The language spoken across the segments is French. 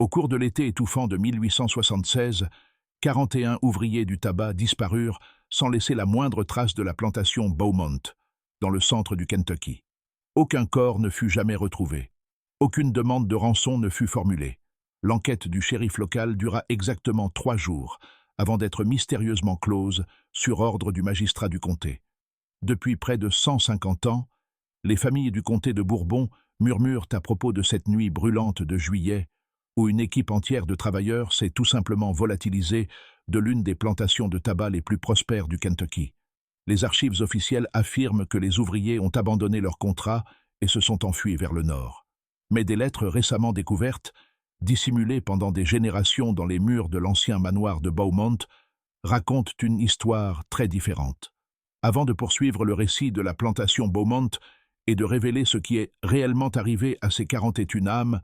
Au cours de l'été étouffant de 1876, 41 ouvriers du tabac disparurent sans laisser la moindre trace de la plantation Beaumont, dans le centre du Kentucky. Aucun corps ne fut jamais retrouvé. Aucune demande de rançon ne fut formulée. L'enquête du shérif local dura exactement 3 jours, avant d'être mystérieusement close sur ordre du magistrat du comté. Depuis près de 150 ans, les familles du comté de Bourbon murmurent à propos de cette nuit brûlante de juillet, où une équipe entière de travailleurs s'est tout simplement volatilisée de l'une des plantations de tabac les plus prospères du Kentucky. Les archives officielles affirment que les ouvriers ont abandonné leur contrat et se sont enfuis vers le nord. Mais des lettres récemment découvertes, dissimulées pendant des générations dans les murs de l'ancien manoir de Beaumont, racontent une histoire très différente. Avant de poursuivre le récit de la plantation Beaumont et de révéler ce qui est réellement arrivé à ces 41 âmes,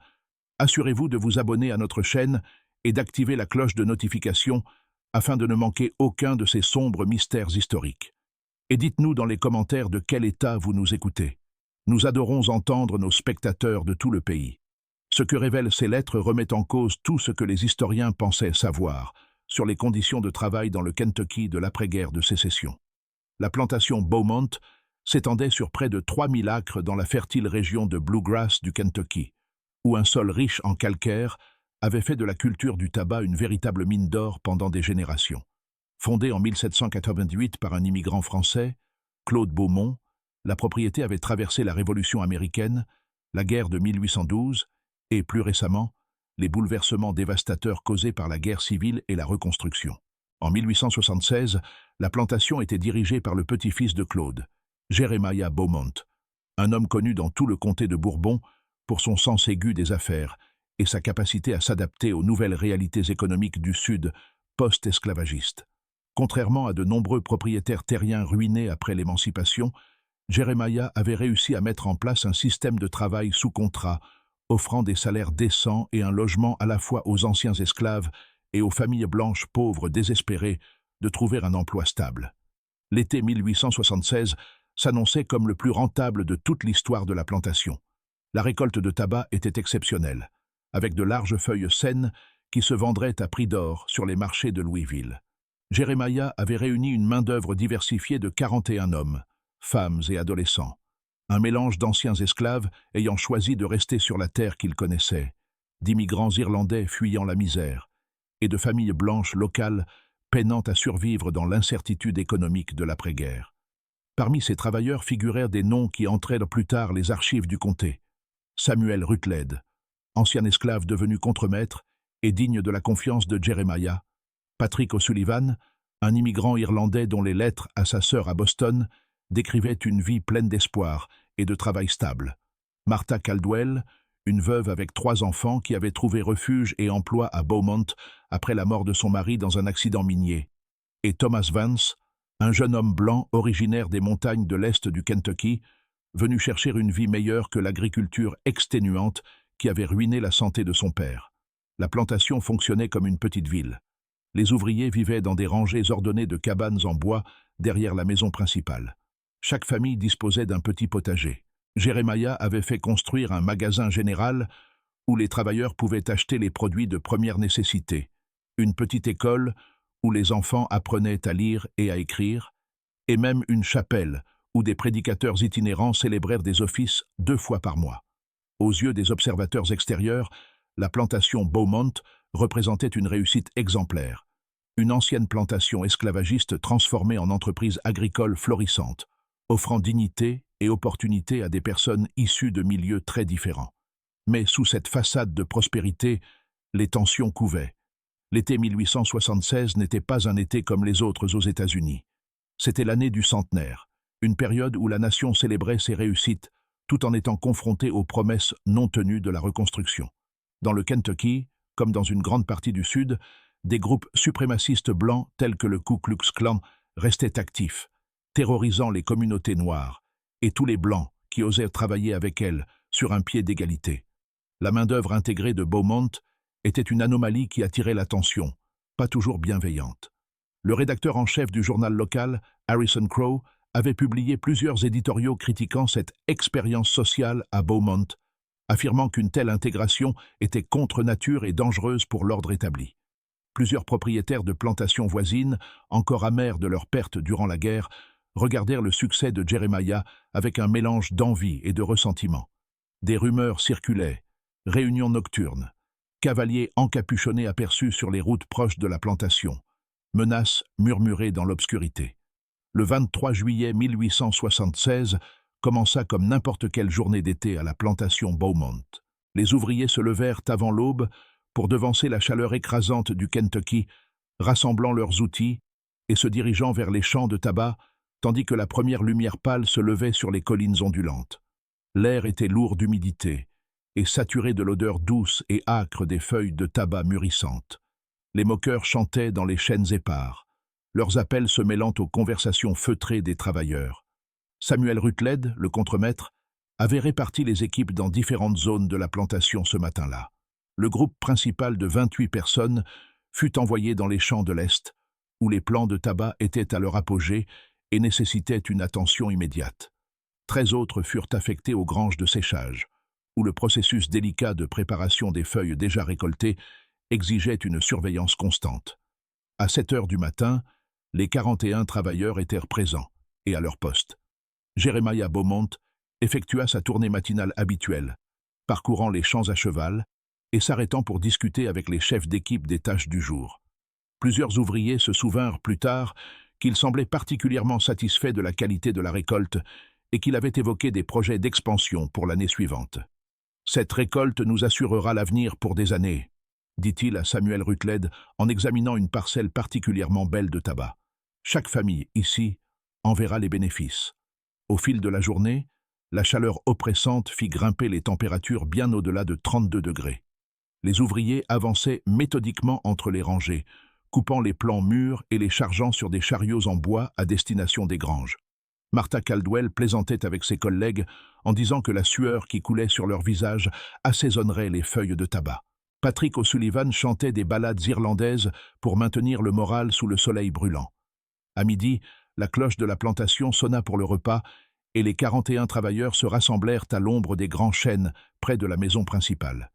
assurez-vous de vous abonner à notre chaîne et d'activer la cloche de notification afin de ne manquer aucun de ces sombres mystères historiques. Et dites-nous dans les commentaires de quel état vous nous écoutez. Nous adorons entendre nos spectateurs de tout le pays. Ce que révèlent ces lettres remet en cause tout ce que les historiens pensaient savoir sur les conditions de travail dans le Kentucky de l'après-guerre de sécession. La plantation Beaumont s'étendait sur près de 3000 acres dans la fertile région de Bluegrass du Kentucky, où un sol riche en calcaire avait fait de la culture du tabac une véritable mine d'or pendant des générations. Fondée en 1788 par un immigrant français, Claude Beaumont, la propriété avait traversé la Révolution américaine, la guerre de 1812 et, plus récemment, les bouleversements dévastateurs causés par la guerre civile et la reconstruction. En 1876, la plantation était dirigée par le petit-fils de Claude, Jeremiah Beaumont, un homme connu dans tout le comté de Bourbon pour son sens aigu des affaires et sa capacité à s'adapter aux nouvelles réalités économiques du Sud post-esclavagiste. Contrairement à de nombreux propriétaires terriens ruinés après l'émancipation, Jeremiah avait réussi à mettre en place un système de travail sous contrat, offrant des salaires décents et un logement à la fois aux anciens esclaves et aux familles blanches pauvres désespérées de trouver un emploi stable. L'été 1876 s'annonçait comme le plus rentable de toute l'histoire de la plantation. La récolte de tabac était exceptionnelle, avec de larges feuilles saines qui se vendraient à prix d'or sur les marchés de Louisville. Jeremiah avait réuni une main-d'œuvre diversifiée de 41 hommes, femmes et adolescents, un mélange d'anciens esclaves ayant choisi de rester sur la terre qu'ils connaissaient, d'immigrants irlandais fuyant la misère, et de familles blanches locales peinant à survivre dans l'incertitude économique de l'après-guerre. Parmi ces travailleurs figurèrent des noms qui entraient plus tard les archives du comté. Samuel Rutledge, ancien esclave devenu contremaître et digne de la confiance de Jeremiah. Patrick O'Sullivan, un immigrant irlandais dont les lettres à sa sœur à Boston décrivaient une vie pleine d'espoir et de travail stable. Martha Caldwell, une veuve avec 3 enfants qui avait trouvé refuge et emploi à Beaumont après la mort de son mari dans un accident minier. Et Thomas Vance, un jeune homme blanc originaire des montagnes de l'Est du Kentucky, venu chercher une vie meilleure que l'agriculture exténuante qui avait ruiné la santé de son père. La plantation fonctionnait comme une petite ville. Les ouvriers vivaient dans des rangées ordonnées de cabanes en bois derrière la maison principale. Chaque famille disposait d'un petit potager. Jeremiah avait fait construire un magasin général où les travailleurs pouvaient acheter les produits de première nécessité, une petite école où les enfants apprenaient à lire et à écrire, et même une chapelle où des prédicateurs itinérants célébrèrent des offices 2 fois par mois. Aux yeux des observateurs extérieurs, la plantation Beaumont représentait une réussite exemplaire, une ancienne plantation esclavagiste transformée en entreprise agricole florissante, offrant dignité et opportunité à des personnes issues de milieux très différents. Mais sous cette façade de prospérité, les tensions couvaient. L'été 1876 n'était pas un été comme les autres aux États-Unis. C'était l'année du centenaire, une période où la nation célébrait ses réussites tout en étant confrontée aux promesses non tenues de la reconstruction. Dans le Kentucky, comme dans une grande partie du Sud, des groupes suprémacistes blancs tels que le Ku Klux Klan restaient actifs, terrorisant les communautés noires et tous les blancs qui osaient travailler avec elles sur un pied d'égalité. La main-d'œuvre intégrée de Beaumont était une anomalie qui attirait l'attention, pas toujours bienveillante. Le rédacteur en chef du journal local, Harrison Crow, avait publié plusieurs éditoriaux critiquant cette expérience sociale à Beaumont, affirmant qu'une telle intégration était contre nature et dangereuse pour l'ordre établi. Plusieurs propriétaires de plantations voisines, encore amers de leur perte durant la guerre, regardèrent le succès de Jeremiah avec un mélange d'envie et de ressentiment. Des rumeurs circulaient, réunions nocturnes, cavaliers encapuchonnés aperçus sur les routes proches de la plantation, menaces murmurées dans l'obscurité. Le 23 juillet 1876 commença comme n'importe quelle journée d'été à la plantation Beaumont. Les ouvriers se levèrent avant l'aube pour devancer la chaleur écrasante du Kentucky, rassemblant leurs outils et se dirigeant vers les champs de tabac, tandis que la première lumière pâle se levait sur les collines ondulantes. L'air était lourd d'humidité et saturé de l'odeur douce et âcre des feuilles de tabac mûrissantes. Les moqueurs chantaient dans les chênes épars, leurs appels se mêlant aux conversations feutrées des travailleurs. Samuel Rutledge, le contremaître, avait réparti les équipes dans différentes zones de la plantation ce matin-là. Le groupe principal de 28 personnes fut envoyé dans les champs de l'Est, où les plants de tabac étaient à leur apogée et nécessitaient une attention immédiate. 13 autres furent affectés aux granges de séchage, où le processus délicat de préparation des feuilles déjà récoltées exigeait une surveillance constante. À 7 heures du matin, les 41 travailleurs étaient présents et à leur poste. Jeremiah Beaumont effectua sa tournée matinale habituelle, parcourant les champs à cheval et s'arrêtant pour discuter avec les chefs d'équipe des tâches du jour. Plusieurs ouvriers se souvinrent plus tard qu'il semblait particulièrement satisfait de la qualité de la récolte et qu'il avait évoqué des projets d'expansion pour l'année suivante. « Cette récolte nous assurera l'avenir pour des années », dit-il à Samuel Rutledge en examinant une parcelle particulièrement belle de tabac. « Chaque famille, ici, en verra les bénéfices. » Au fil de la journée, la chaleur oppressante fit grimper les températures bien au-delà de 32 degrés. Les ouvriers avançaient méthodiquement entre les rangées, coupant les plants mûrs et les chargeant sur des chariots en bois à destination des granges. Martha Caldwell plaisantait avec ses collègues en disant que la sueur qui coulait sur leur visage assaisonnerait les feuilles de tabac. Patrick O'Sullivan chantait des ballades irlandaises pour maintenir le moral sous le soleil brûlant. À midi, la cloche de la plantation sonna pour le repas et les 41 travailleurs se rassemblèrent à l'ombre des grands chênes près de la maison principale.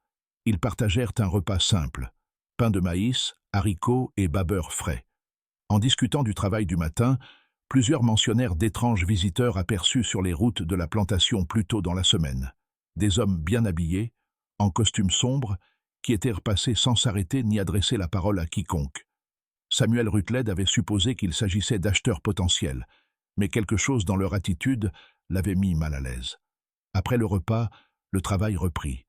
Ils partagèrent un repas simple, pain de maïs, haricots et babeurs frais. En discutant du travail du matin, plusieurs mentionnèrent d'étranges visiteurs aperçus sur les routes de la plantation plus tôt dans la semaine. Des hommes bien habillés, en costumes sombres, qui étaient repassés sans s'arrêter ni adresser la parole à quiconque. Samuel Rutledge avait supposé qu'il s'agissait d'acheteurs potentiels, mais quelque chose dans leur attitude l'avait mis mal à l'aise. Après le repas, le travail reprit.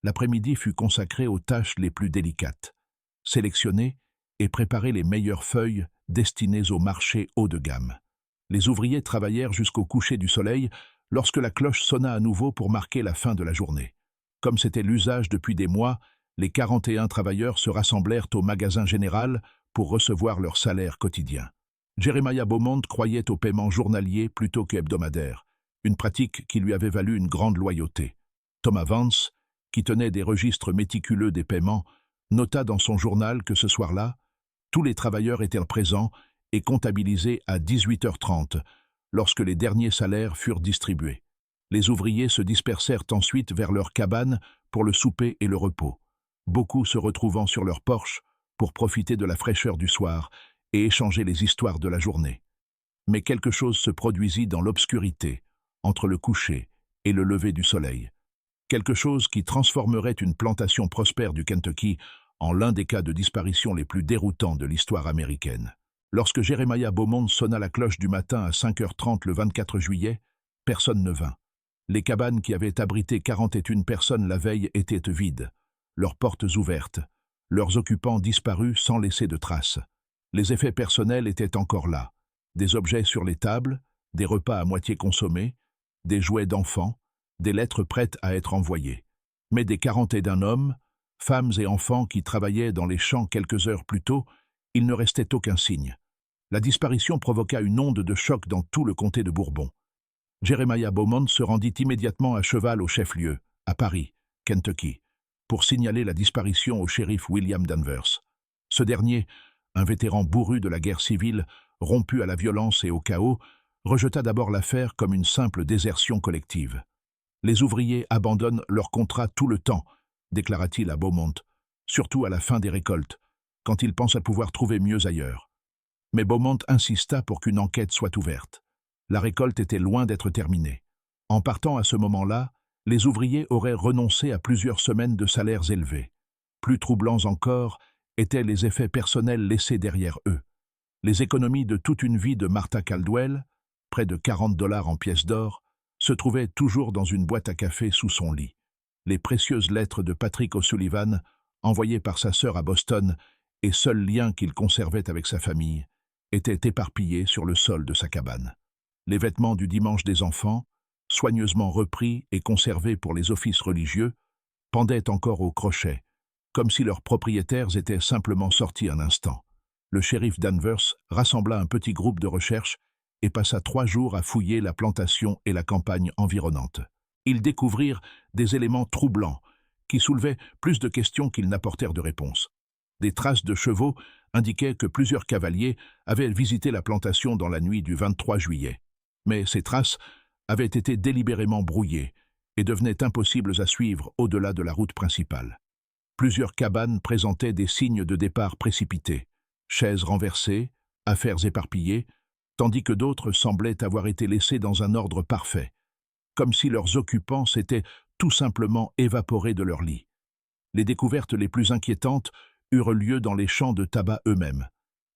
L'après-midi fut consacré aux tâches les plus délicates. Sélectionner et préparer les meilleures feuilles destinées au marché haut de gamme. Les ouvriers travaillèrent jusqu'au coucher du soleil lorsque la cloche sonna à nouveau pour marquer la fin de la journée. Comme c'était l'usage depuis des mois, les 41 travailleurs se rassemblèrent au magasin général pour recevoir leur salaire quotidien. Jeremiah Beaumont croyait au paiement journalier plutôt qu'hebdomadaire, une pratique qui lui avait valu une grande loyauté. Thomas Vance, qui tenait des registres méticuleux des paiements, nota dans son journal que ce soir-là, tous les travailleurs étaient présents et comptabilisés à 18h30, lorsque les derniers salaires furent distribués. Les ouvriers se dispersèrent ensuite vers leurs cabanes pour le souper et le repos, beaucoup se retrouvant sur leur porche pour profiter de la fraîcheur du soir et échanger les histoires de la journée. Mais quelque chose se produisit dans l'obscurité, entre le coucher et le lever du soleil. Quelque chose qui transformerait une plantation prospère du Kentucky en l'un des cas de disparition les plus déroutants de l'histoire américaine. Lorsque Jeremiah Beaumont sonna la cloche du matin à 5h30 le 24 juillet, personne ne vint. Les cabanes qui avaient abrité 41 personnes la veille étaient vides, leurs portes ouvertes, leurs occupants disparus sans laisser de traces. Les effets personnels étaient encore là, des objets sur les tables, des repas à moitié consommés, des jouets d'enfants, des lettres prêtes à être envoyées. Mais des 41 hommes, femmes et enfants qui travaillaient dans les champs quelques heures plus tôt, il ne restait aucun signe. La disparition provoqua une onde de choc dans tout le comté de Bourbon. Jeremiah Beaumont se rendit immédiatement à cheval au chef-lieu, à Paris, Kentucky, pour signaler la disparition au shérif William Danvers. Ce dernier, un vétéran bourru de la guerre civile, rompu à la violence et au chaos, rejeta d'abord l'affaire comme une simple désertion collective. Les ouvriers abandonnent leur contrat tout le temps, déclara-t-il à Beaumont, surtout à la fin des récoltes, quand ils pensent à pouvoir trouver mieux ailleurs. Mais Beaumont insista pour qu'une enquête soit ouverte. La récolte était loin d'être terminée. En partant à ce moment-là, les ouvriers auraient renoncé à plusieurs semaines de salaires élevés. Plus troublants encore étaient les effets personnels laissés derrière eux. Les économies de toute une vie de Martha Caldwell, près de 40 $ en pièces d'or, se trouvaient toujours dans une boîte à café sous son lit. Les précieuses lettres de Patrick O'Sullivan, envoyées par sa sœur à Boston, et seul lien qu'il conservait avec sa famille, étaient éparpillés sur le sol de sa cabane. Les vêtements du dimanche des enfants, soigneusement repris et conservés pour les offices religieux, pendaient encore au crochet, comme si leurs propriétaires étaient simplement sortis un instant. Le shérif Danvers rassembla un petit groupe de recherche et passa 3 jours à fouiller la plantation et la campagne environnante. Ils découvrirent des éléments troublants qui soulevaient plus de questions qu'ils n'apportèrent de réponses. Des traces de chevaux indiquaient que plusieurs cavaliers avaient visité la plantation dans la nuit du 23 juillet. Mais ces traces avaient été délibérément brouillées et devenaient impossibles à suivre au-delà de la route principale. Plusieurs cabanes présentaient des signes de départ précipités, chaises renversées, affaires éparpillées, tandis que d'autres semblaient avoir été laissées dans un ordre parfait, comme si leurs occupants s'étaient tout simplement évaporés de leur lit. Les découvertes les plus inquiétantes eurent lieu dans les champs de tabac eux-mêmes.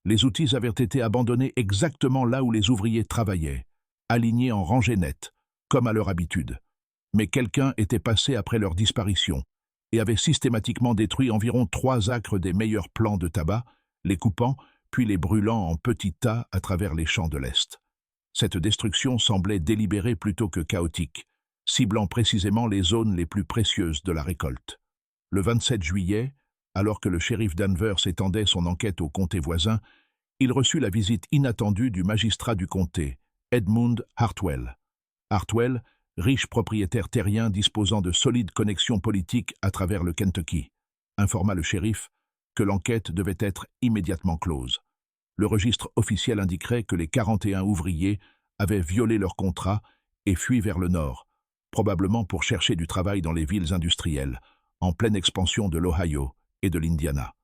Les outils avaient été abandonnés exactement là où les ouvriers travaillaient, alignés en rangées nettes, comme à leur habitude. Mais quelqu'un était passé après leur disparition et avait systématiquement détruit environ 3 acres des meilleurs plants de tabac, les coupant, puis les brûlant en petits tas à travers les champs de l'Est. Cette destruction semblait délibérée plutôt que chaotique, ciblant précisément les zones les plus précieuses de la récolte. Le 27 juillet, alors que le shérif Danvers étendait son enquête au comté voisin, il reçut la visite inattendue du magistrat du comté, Edmund Hartwell. Hartwell, riche propriétaire terrien disposant de solides connexions politiques à travers le Kentucky, informa le shérif que l'enquête devait être immédiatement close. Le registre officiel indiquerait que les 41 ouvriers avaient violé leur contrat et fui vers le nord, probablement pour chercher du travail dans les villes industrielles, en pleine expansion de l'Ohio et de l'Indiana.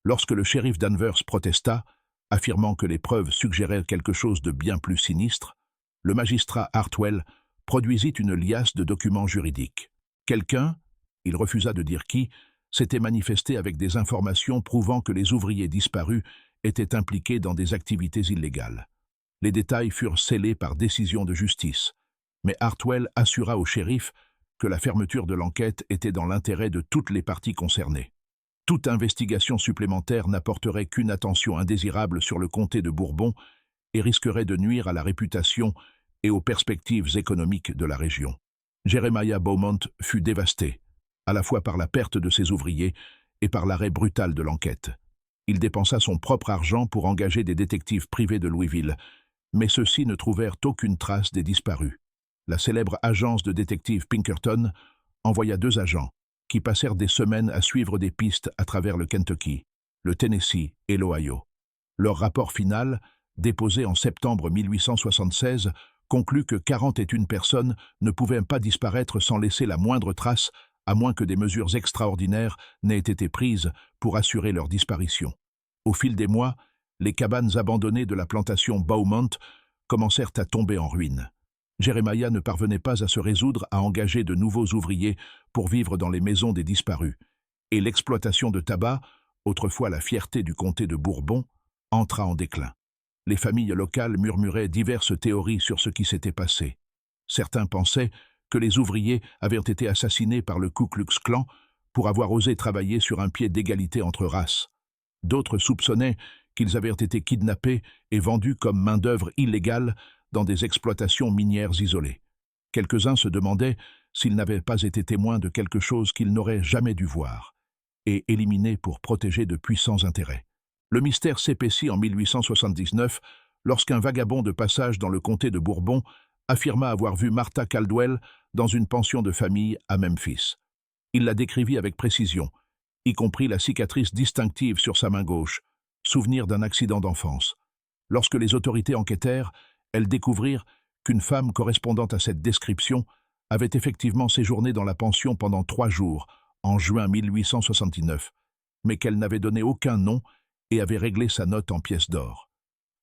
Lorsque le shérif Danvers protesta, affirmant que les preuves suggéraient quelque chose de bien plus sinistre, le magistrat Hartwell produisit une liasse de documents juridiques. Quelqu'un, il refusa de dire qui, s'était manifesté avec des informations prouvant que les ouvriers disparus étaient impliqués dans des activités illégales. Les détails furent scellés par décision de justice, mais Hartwell assura au shérif que la fermeture de l'enquête était dans l'intérêt de toutes les parties concernées. Toute investigation supplémentaire n'apporterait qu'une attention indésirable sur le comté de Bourbon et risquerait de nuire à la réputation et aux perspectives économiques de la région. Jeremiah Beaumont fut dévasté, à la fois par la perte de ses ouvriers et par l'arrêt brutal de l'enquête. Il dépensa son propre argent pour engager des détectives privés de Louisville, mais ceux-ci ne trouvèrent aucune trace des disparus. La célèbre agence de détectives Pinkerton envoya 2 agents, qui passèrent des semaines à suivre des pistes à travers le Kentucky, le Tennessee et l'Ohio. Leur rapport final, déposé en septembre 1876, conclut que 41 personnes ne pouvaient pas disparaître sans laisser la moindre trace, à moins que des mesures extraordinaires n'aient été prises pour assurer leur disparition. Au fil des mois, les cabanes abandonnées de la plantation Beaumont commencèrent à tomber en ruine. Jeremiah ne parvenait pas à se résoudre à engager de nouveaux ouvriers pour vivre dans les maisons des disparus, et l'exploitation de tabac, autrefois la fierté du comté de Bourbon, entra en déclin. Les familles locales murmuraient diverses théories sur ce qui s'était passé. Certains pensaient que les ouvriers avaient été assassinés par le Ku Klux Klan pour avoir osé travailler sur un pied d'égalité entre races. D'autres soupçonnaient qu'ils avaient été kidnappés et vendus comme main-d'œuvre illégale dans des exploitations minières isolées. Quelques-uns se demandaient s'ils n'avaient pas été témoins de quelque chose qu'ils n'auraient jamais dû voir, et éliminés pour protéger de puissants intérêts. Le mystère s'épaissit en 1879 lorsqu'un vagabond de passage dans le comté de Bourbon affirma avoir vu Martha Caldwell dans une pension de famille à Memphis. Il la décrivit avec précision, y compris la cicatrice distinctive sur sa main gauche, souvenir d'un accident d'enfance. Lorsque les autorités enquêtèrent, elles découvrirent qu'une femme correspondant à cette description avait effectivement séjourné dans la pension pendant 3 jours, en juin 1879, mais qu'elle n'avait donné aucun nom et avait réglé sa note en pièces d'or.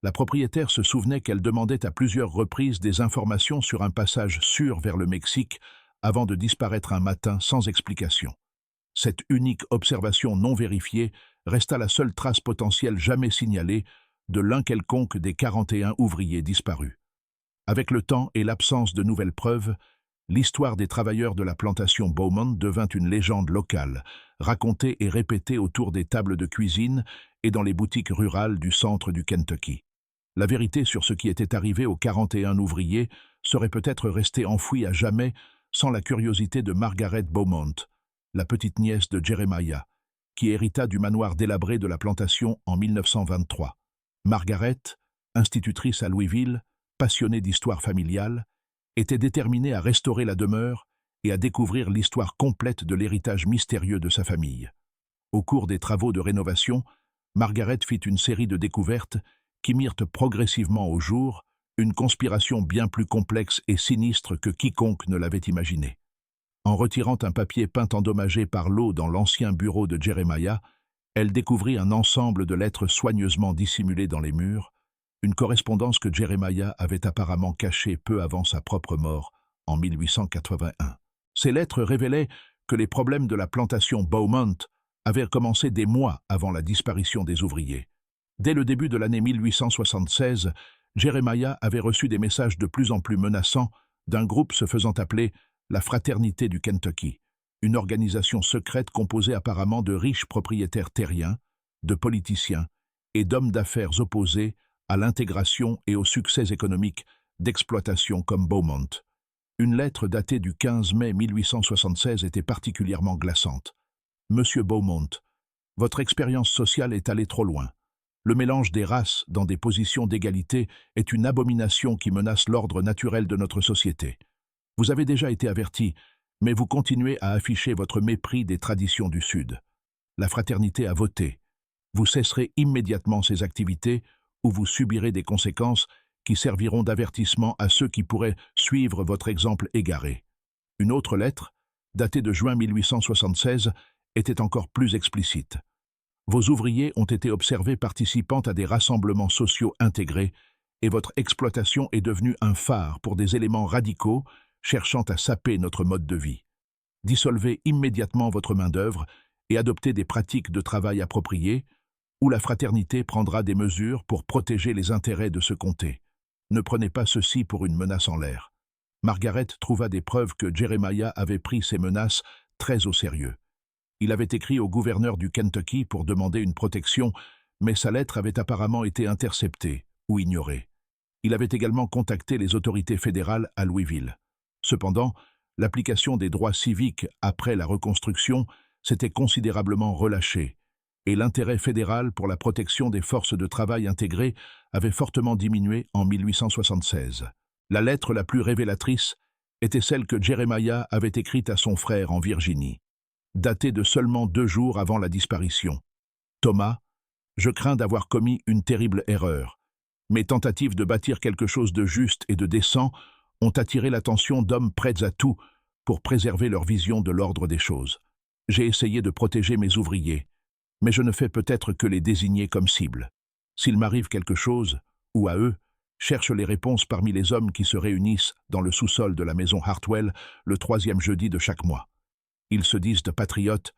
La propriétaire se souvenait qu'elle demandait à plusieurs reprises des informations sur un passage sûr vers le Mexique avant de disparaître un matin sans explication. Cette unique observation non vérifiée resta la seule trace potentielle jamais signalée de l'un quelconque des 41 ouvriers disparus. Avec le temps et l'absence de nouvelles preuves, l'histoire des travailleurs de la plantation Beaumont devint une légende locale, racontée et répétée autour des tables de cuisine et dans les boutiques rurales du centre du Kentucky. La vérité sur ce qui était arrivé aux 41 ouvriers serait peut-être restée enfouie à jamais sans la curiosité de Margaret Beaumont, la petite nièce de Jeremiah, qui hérita du manoir délabré de la plantation en 1923. Margaret, institutrice à Louisville, passionnée d'histoire familiale, était déterminée à restaurer la demeure et à découvrir l'histoire complète de l'héritage mystérieux de sa famille. Au cours des travaux de rénovation, Margaret fit une série de découvertes qui mirent progressivement au jour une conspiration bien plus complexe et sinistre que quiconque ne l'avait imaginé. En retirant un papier peint endommagé par l'eau dans l'ancien bureau de Jeremiah, elle découvrit un ensemble de lettres soigneusement dissimulées dans les murs, une correspondance que Jeremiah avait apparemment cachée peu avant sa propre mort, en 1881. Ces lettres révélaient que les problèmes de la plantation Beaumont avaient commencé des mois avant la disparition des ouvriers. Dès le début de l'année 1876, Jeremiah avait reçu des messages de plus en plus menaçants d'un groupe se faisant appeler la Fraternité du Kentucky, une organisation secrète composée apparemment de riches propriétaires terriens, de politiciens et d'hommes d'affaires opposés à l'intégration et au succès économique d'exploitations comme Beaumont. Une lettre datée du 15 mai 1876 était particulièrement glaçante. « Monsieur Beaumont, votre expérience sociale est allée trop loin. Le mélange des races dans des positions d'égalité est une abomination qui menace l'ordre naturel de notre société. Vous avez déjà été averti, mais vous continuez à afficher votre mépris des traditions du Sud. La fraternité a voté. Vous cesserez immédiatement ces activités ou vous subirez des conséquences qui serviront d'avertissement à ceux qui pourraient suivre votre exemple égaré. » Une autre lettre, datée de juin 1876, était encore plus explicite. Vos ouvriers ont été observés participant à des rassemblements sociaux intégrés et votre exploitation est devenue un phare pour des éléments radicaux cherchant à saper notre mode de vie. Dissolvez immédiatement votre main-d'œuvre et adoptez des pratiques de travail appropriées ou la fraternité prendra des mesures pour protéger les intérêts de ce comté. Ne prenez pas ceci pour une menace en l'air. Margaret trouva des preuves que Jeremiah avait pris ces menaces très au sérieux. Il avait écrit au gouverneur du Kentucky pour demander une protection, mais sa lettre avait apparemment été interceptée ou ignorée. Il avait également contacté les autorités fédérales à Louisville. Cependant, l'application des droits civiques après la reconstruction s'était considérablement relâchée, et l'intérêt fédéral pour la protection des forces de travail intégrées avait fortement diminué en 1876. La lettre la plus révélatrice était celle que Jeremiah avait écrite à son frère en Virginie, datée de seulement 2 jours avant la disparition. « Thomas, je crains d'avoir commis une terrible erreur. Mes tentatives de bâtir quelque chose de juste et de décent ont attiré l'attention d'hommes prêts à tout pour préserver leur vision de l'ordre des choses. J'ai essayé de protéger mes ouvriers, mais je ne fais peut-être que les désigner comme cible. S'il m'arrive quelque chose, ou à eux, cherche les réponses parmi les hommes qui se réunissent dans le sous-sol de la maison Hartwell le 3e jeudi de chaque mois. Ils se disent de patriotes,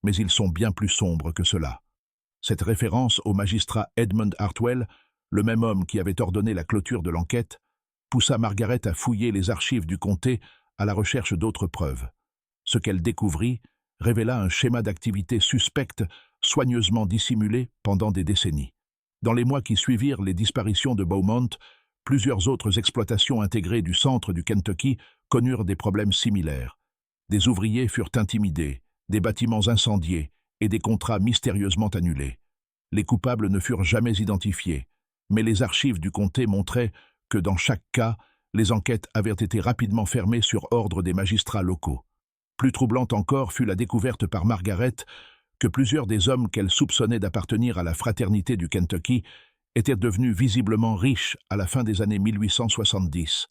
mais ils sont bien plus sombres que cela. » Cette référence au magistrat Edmund Hartwell, le même homme qui avait ordonné la clôture de l'enquête, poussa Margaret à fouiller les archives du comté à la recherche d'autres preuves. Ce qu'elle découvrit révéla un schéma d'activité suspecte soigneusement dissimulé pendant des décennies. Dans les mois qui suivirent les disparitions de Beaumont, plusieurs autres exploitations intégrées du centre du Kentucky connurent des problèmes similaires. Des ouvriers furent intimidés, des bâtiments incendiés et des contrats mystérieusement annulés. Les coupables ne furent jamais identifiés, mais les archives du comté montraient que dans chaque cas, les enquêtes avaient été rapidement fermées sur ordre des magistrats locaux. Plus troublante encore fut la découverte par Margaret que plusieurs des hommes qu'elle soupçonnait d'appartenir à la fraternité du Kentucky étaient devenus visiblement riches à la fin des années 1870.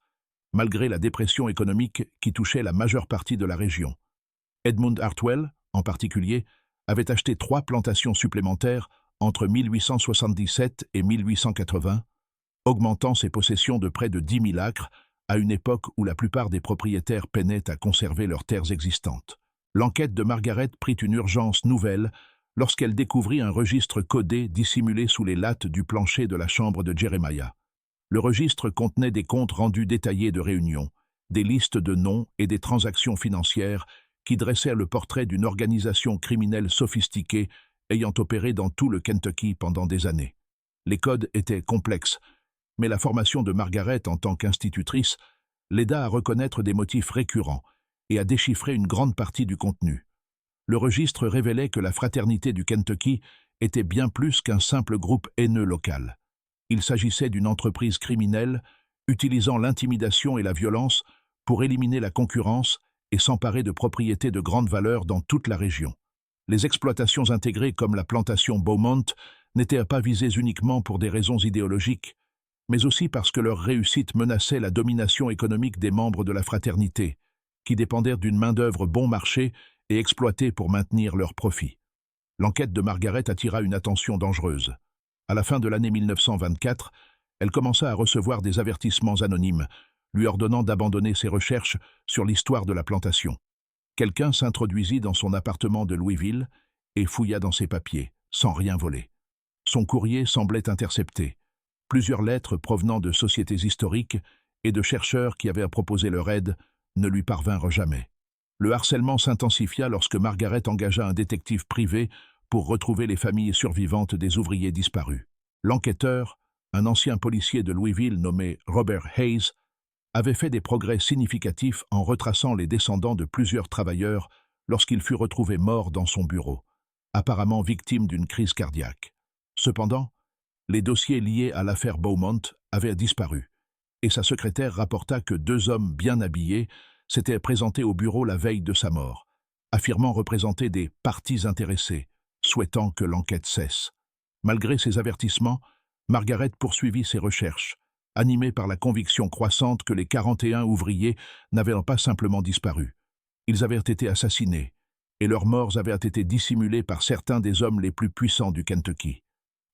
malgré la dépression économique qui touchait la majeure partie de la région. Edmund Hartwell, en particulier, avait acheté 3 plantations supplémentaires entre 1877 et 1880, augmentant ses possessions de près de 10 000 acres, à une époque où la plupart des propriétaires peinaient à conserver leurs terres existantes. L'enquête de Margaret prit une urgence nouvelle lorsqu'elle découvrit un registre codé dissimulé sous les lattes du plancher de la chambre de Jeremiah. Le registre contenait des comptes rendus détaillés de réunions, des listes de noms et des transactions financières qui dressèrent le portrait d'une organisation criminelle sophistiquée ayant opéré dans tout le Kentucky pendant des années. Les codes étaient complexes, mais la formation de Margaret en tant qu'institutrice l'aida à reconnaître des motifs récurrents et à déchiffrer une grande partie du contenu. Le registre révélait que la fraternité du Kentucky était bien plus qu'un simple groupe haineux local. Il s'agissait d'une entreprise criminelle utilisant l'intimidation et la violence pour éliminer la concurrence et s'emparer de propriétés de grande valeur dans toute la région. Les exploitations intégrées comme la plantation Beaumont n'étaient pas visées uniquement pour des raisons idéologiques, mais aussi parce que leur réussite menaçait la domination économique des membres de la fraternité, qui dépendèrent d'une main-d'œuvre bon marché et exploitée pour maintenir leurs profits. L'enquête de Margaret attira une attention dangereuse. À la fin de l'année 1924, elle commença à recevoir des avertissements anonymes, lui ordonnant d'abandonner ses recherches sur l'histoire de la plantation. Quelqu'un s'introduisit dans son appartement de Louisville et fouilla dans ses papiers, sans rien voler. Son courrier semblait intercepté. Plusieurs lettres provenant de sociétés historiques et de chercheurs qui avaient à proposer leur aide ne lui parvinrent jamais. Le harcèlement s'intensifia lorsque Margaret engagea un détective privé pour retrouver les familles survivantes des ouvriers disparus. L'enquêteur, un ancien policier de Louisville nommé Robert Hayes, avait fait des progrès significatifs en retraçant les descendants de plusieurs travailleurs lorsqu'il fut retrouvé mort dans son bureau, apparemment victime d'une crise cardiaque. Cependant, les dossiers liés à l'affaire Beaumont avaient disparu, et sa secrétaire rapporta que 2 hommes bien habillés s'étaient présentés au bureau la veille de sa mort, affirmant représenter des parties intéressées, souhaitant que l'enquête cesse. Malgré ces avertissements, Margaret poursuivit ses recherches, animée par la conviction croissante que les 41 ouvriers n'avaient pas simplement disparu. Ils avaient été assassinés, et leurs morts avaient été dissimulées par certains des hommes les plus puissants du Kentucky.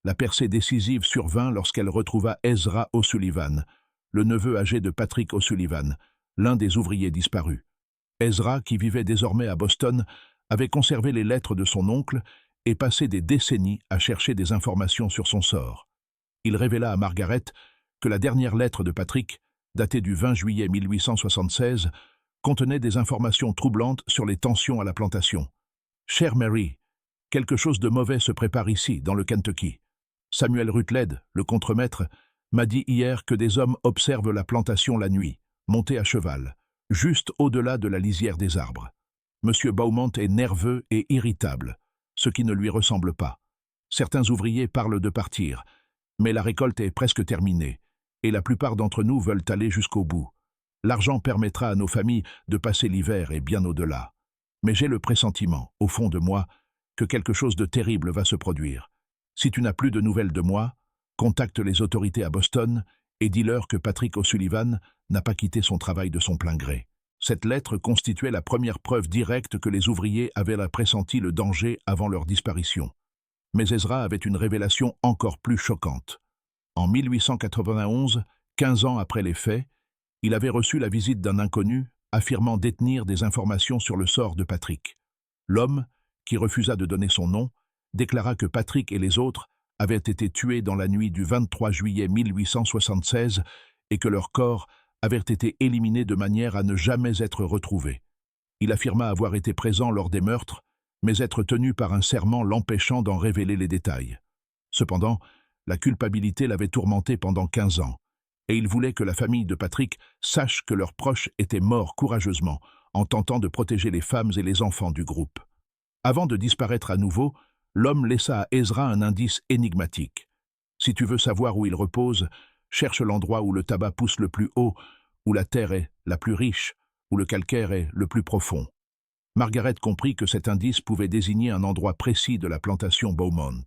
La percée décisive survint lorsqu'elle retrouva Ezra O'Sullivan, le neveu âgé de Patrick O'Sullivan, l'un des ouvriers disparus. Ezra, qui vivait désormais à Boston, avait conservé les lettres de son oncle et passé des décennies à chercher des informations sur son sort. Il révéla à Margaret que la dernière lettre de Patrick, datée du 20 juillet 1876, contenait des informations troublantes sur les tensions à la plantation. « Chère Mary, quelque chose de mauvais se prépare ici, dans le Kentucky. Samuel Rutledge, le contremaître, m'a dit hier que des hommes observent la plantation la nuit, montés à cheval, juste au-delà de la lisière des arbres. Monsieur Beaumont est nerveux et irritable, ce qui ne lui ressemble pas. Certains ouvriers parlent de partir, mais la récolte est presque terminée, et la plupart d'entre nous veulent aller jusqu'au bout. L'argent permettra à nos familles de passer l'hiver et bien au-delà. Mais j'ai le pressentiment, au fond de moi, que quelque chose de terrible va se produire. Si tu n'as plus de nouvelles de moi, contacte les autorités à Boston et dis-leur que Patrick O'Sullivan n'a pas quitté son travail de son plein gré. » Cette lettre constituait la première preuve directe que les ouvriers avaient pressenti le danger avant leur disparition. Mais Ezra avait une révélation encore plus choquante. En 1891, 15 ans après les faits, il avait reçu la visite d'un inconnu affirmant détenir des informations sur le sort de Patrick. L'homme, qui refusa de donner son nom, déclara que Patrick et les autres avaient été tués dans la nuit du 23 juillet 1876 et que leurs corps avaient été éliminés de manière à ne jamais être retrouvés. Il affirma avoir été présent lors des meurtres, mais être tenu par un serment l'empêchant d'en révéler les détails. Cependant, la culpabilité l'avait tourmenté pendant 15 ans, et il voulait que la famille de Patrick sache que leurs proches étaient morts courageusement en tentant de protéger les femmes et les enfants du groupe. Avant de disparaître à nouveau, l'homme laissa à Ezra un indice énigmatique. Si tu veux savoir où il repose, cherche l'endroit où le tabac pousse le plus haut, où la terre est la plus riche, où le calcaire est le plus profond. Margaret comprit que cet indice pouvait désigner un endroit précis de la plantation Beaumont.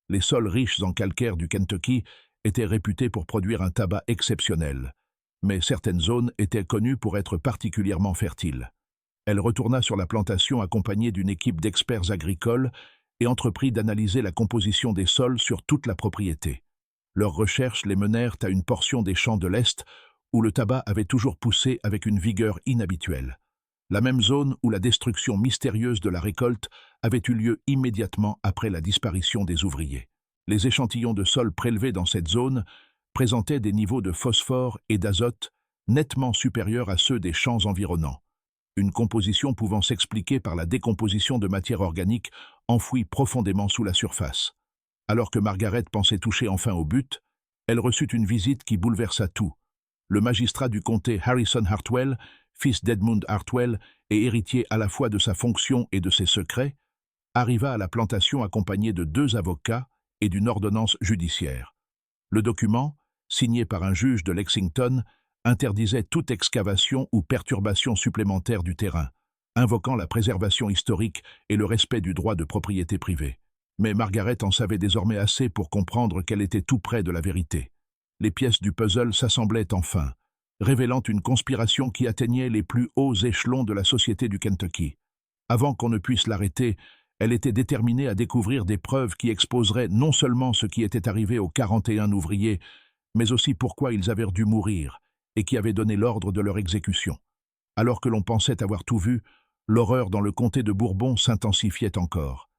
Les sols riches en calcaire du Kentucky étaient réputés pour produire un tabac exceptionnel, mais certaines zones étaient connues pour être particulièrement fertiles. Elle retourna sur la plantation accompagnée d'une équipe d'experts agricoles et entreprit d'analyser la composition des sols sur toute la propriété. Leurs recherches les menèrent à une portion des champs de l'Est où le tabac avait toujours poussé avec une vigueur inhabituelle. La même zone où la destruction mystérieuse de la récolte avait eu lieu immédiatement après la disparition des ouvriers. Les échantillons de sol prélevés dans cette zone présentaient des niveaux de phosphore et d'azote nettement supérieurs à ceux des champs environnants, une composition pouvant s'expliquer par la décomposition de matière organique enfouie profondément sous la surface. Alors que Margaret pensait toucher enfin au but, elle reçut une visite qui bouleversa tout. Le magistrat du comté Harrison Hartwell, fils d'Edmund Hartwell et héritier à la fois de sa fonction et de ses secrets, arriva à la plantation accompagné de 2 avocats et d'une ordonnance judiciaire. Le document, signé par un juge de Lexington, interdisait toute excavation ou perturbation supplémentaire du terrain, invoquant la préservation historique et le respect du droit de propriété privée. Mais Margaret en savait désormais assez pour comprendre qu'elle était tout près de la vérité. Les pièces du puzzle s'assemblaient enfin, révélant une conspiration qui atteignait les plus hauts échelons de la société du Kentucky. Avant qu'on ne puisse l'arrêter, elle était déterminée à découvrir des preuves qui exposeraient non seulement ce qui était arrivé aux 41 ouvriers, mais aussi pourquoi ils avaient dû mourir et qui avait donné l'ordre de leur exécution. Alors que l'on pensait avoir tout vu, l'horreur dans le comté de Bourbon s'intensifiait encore.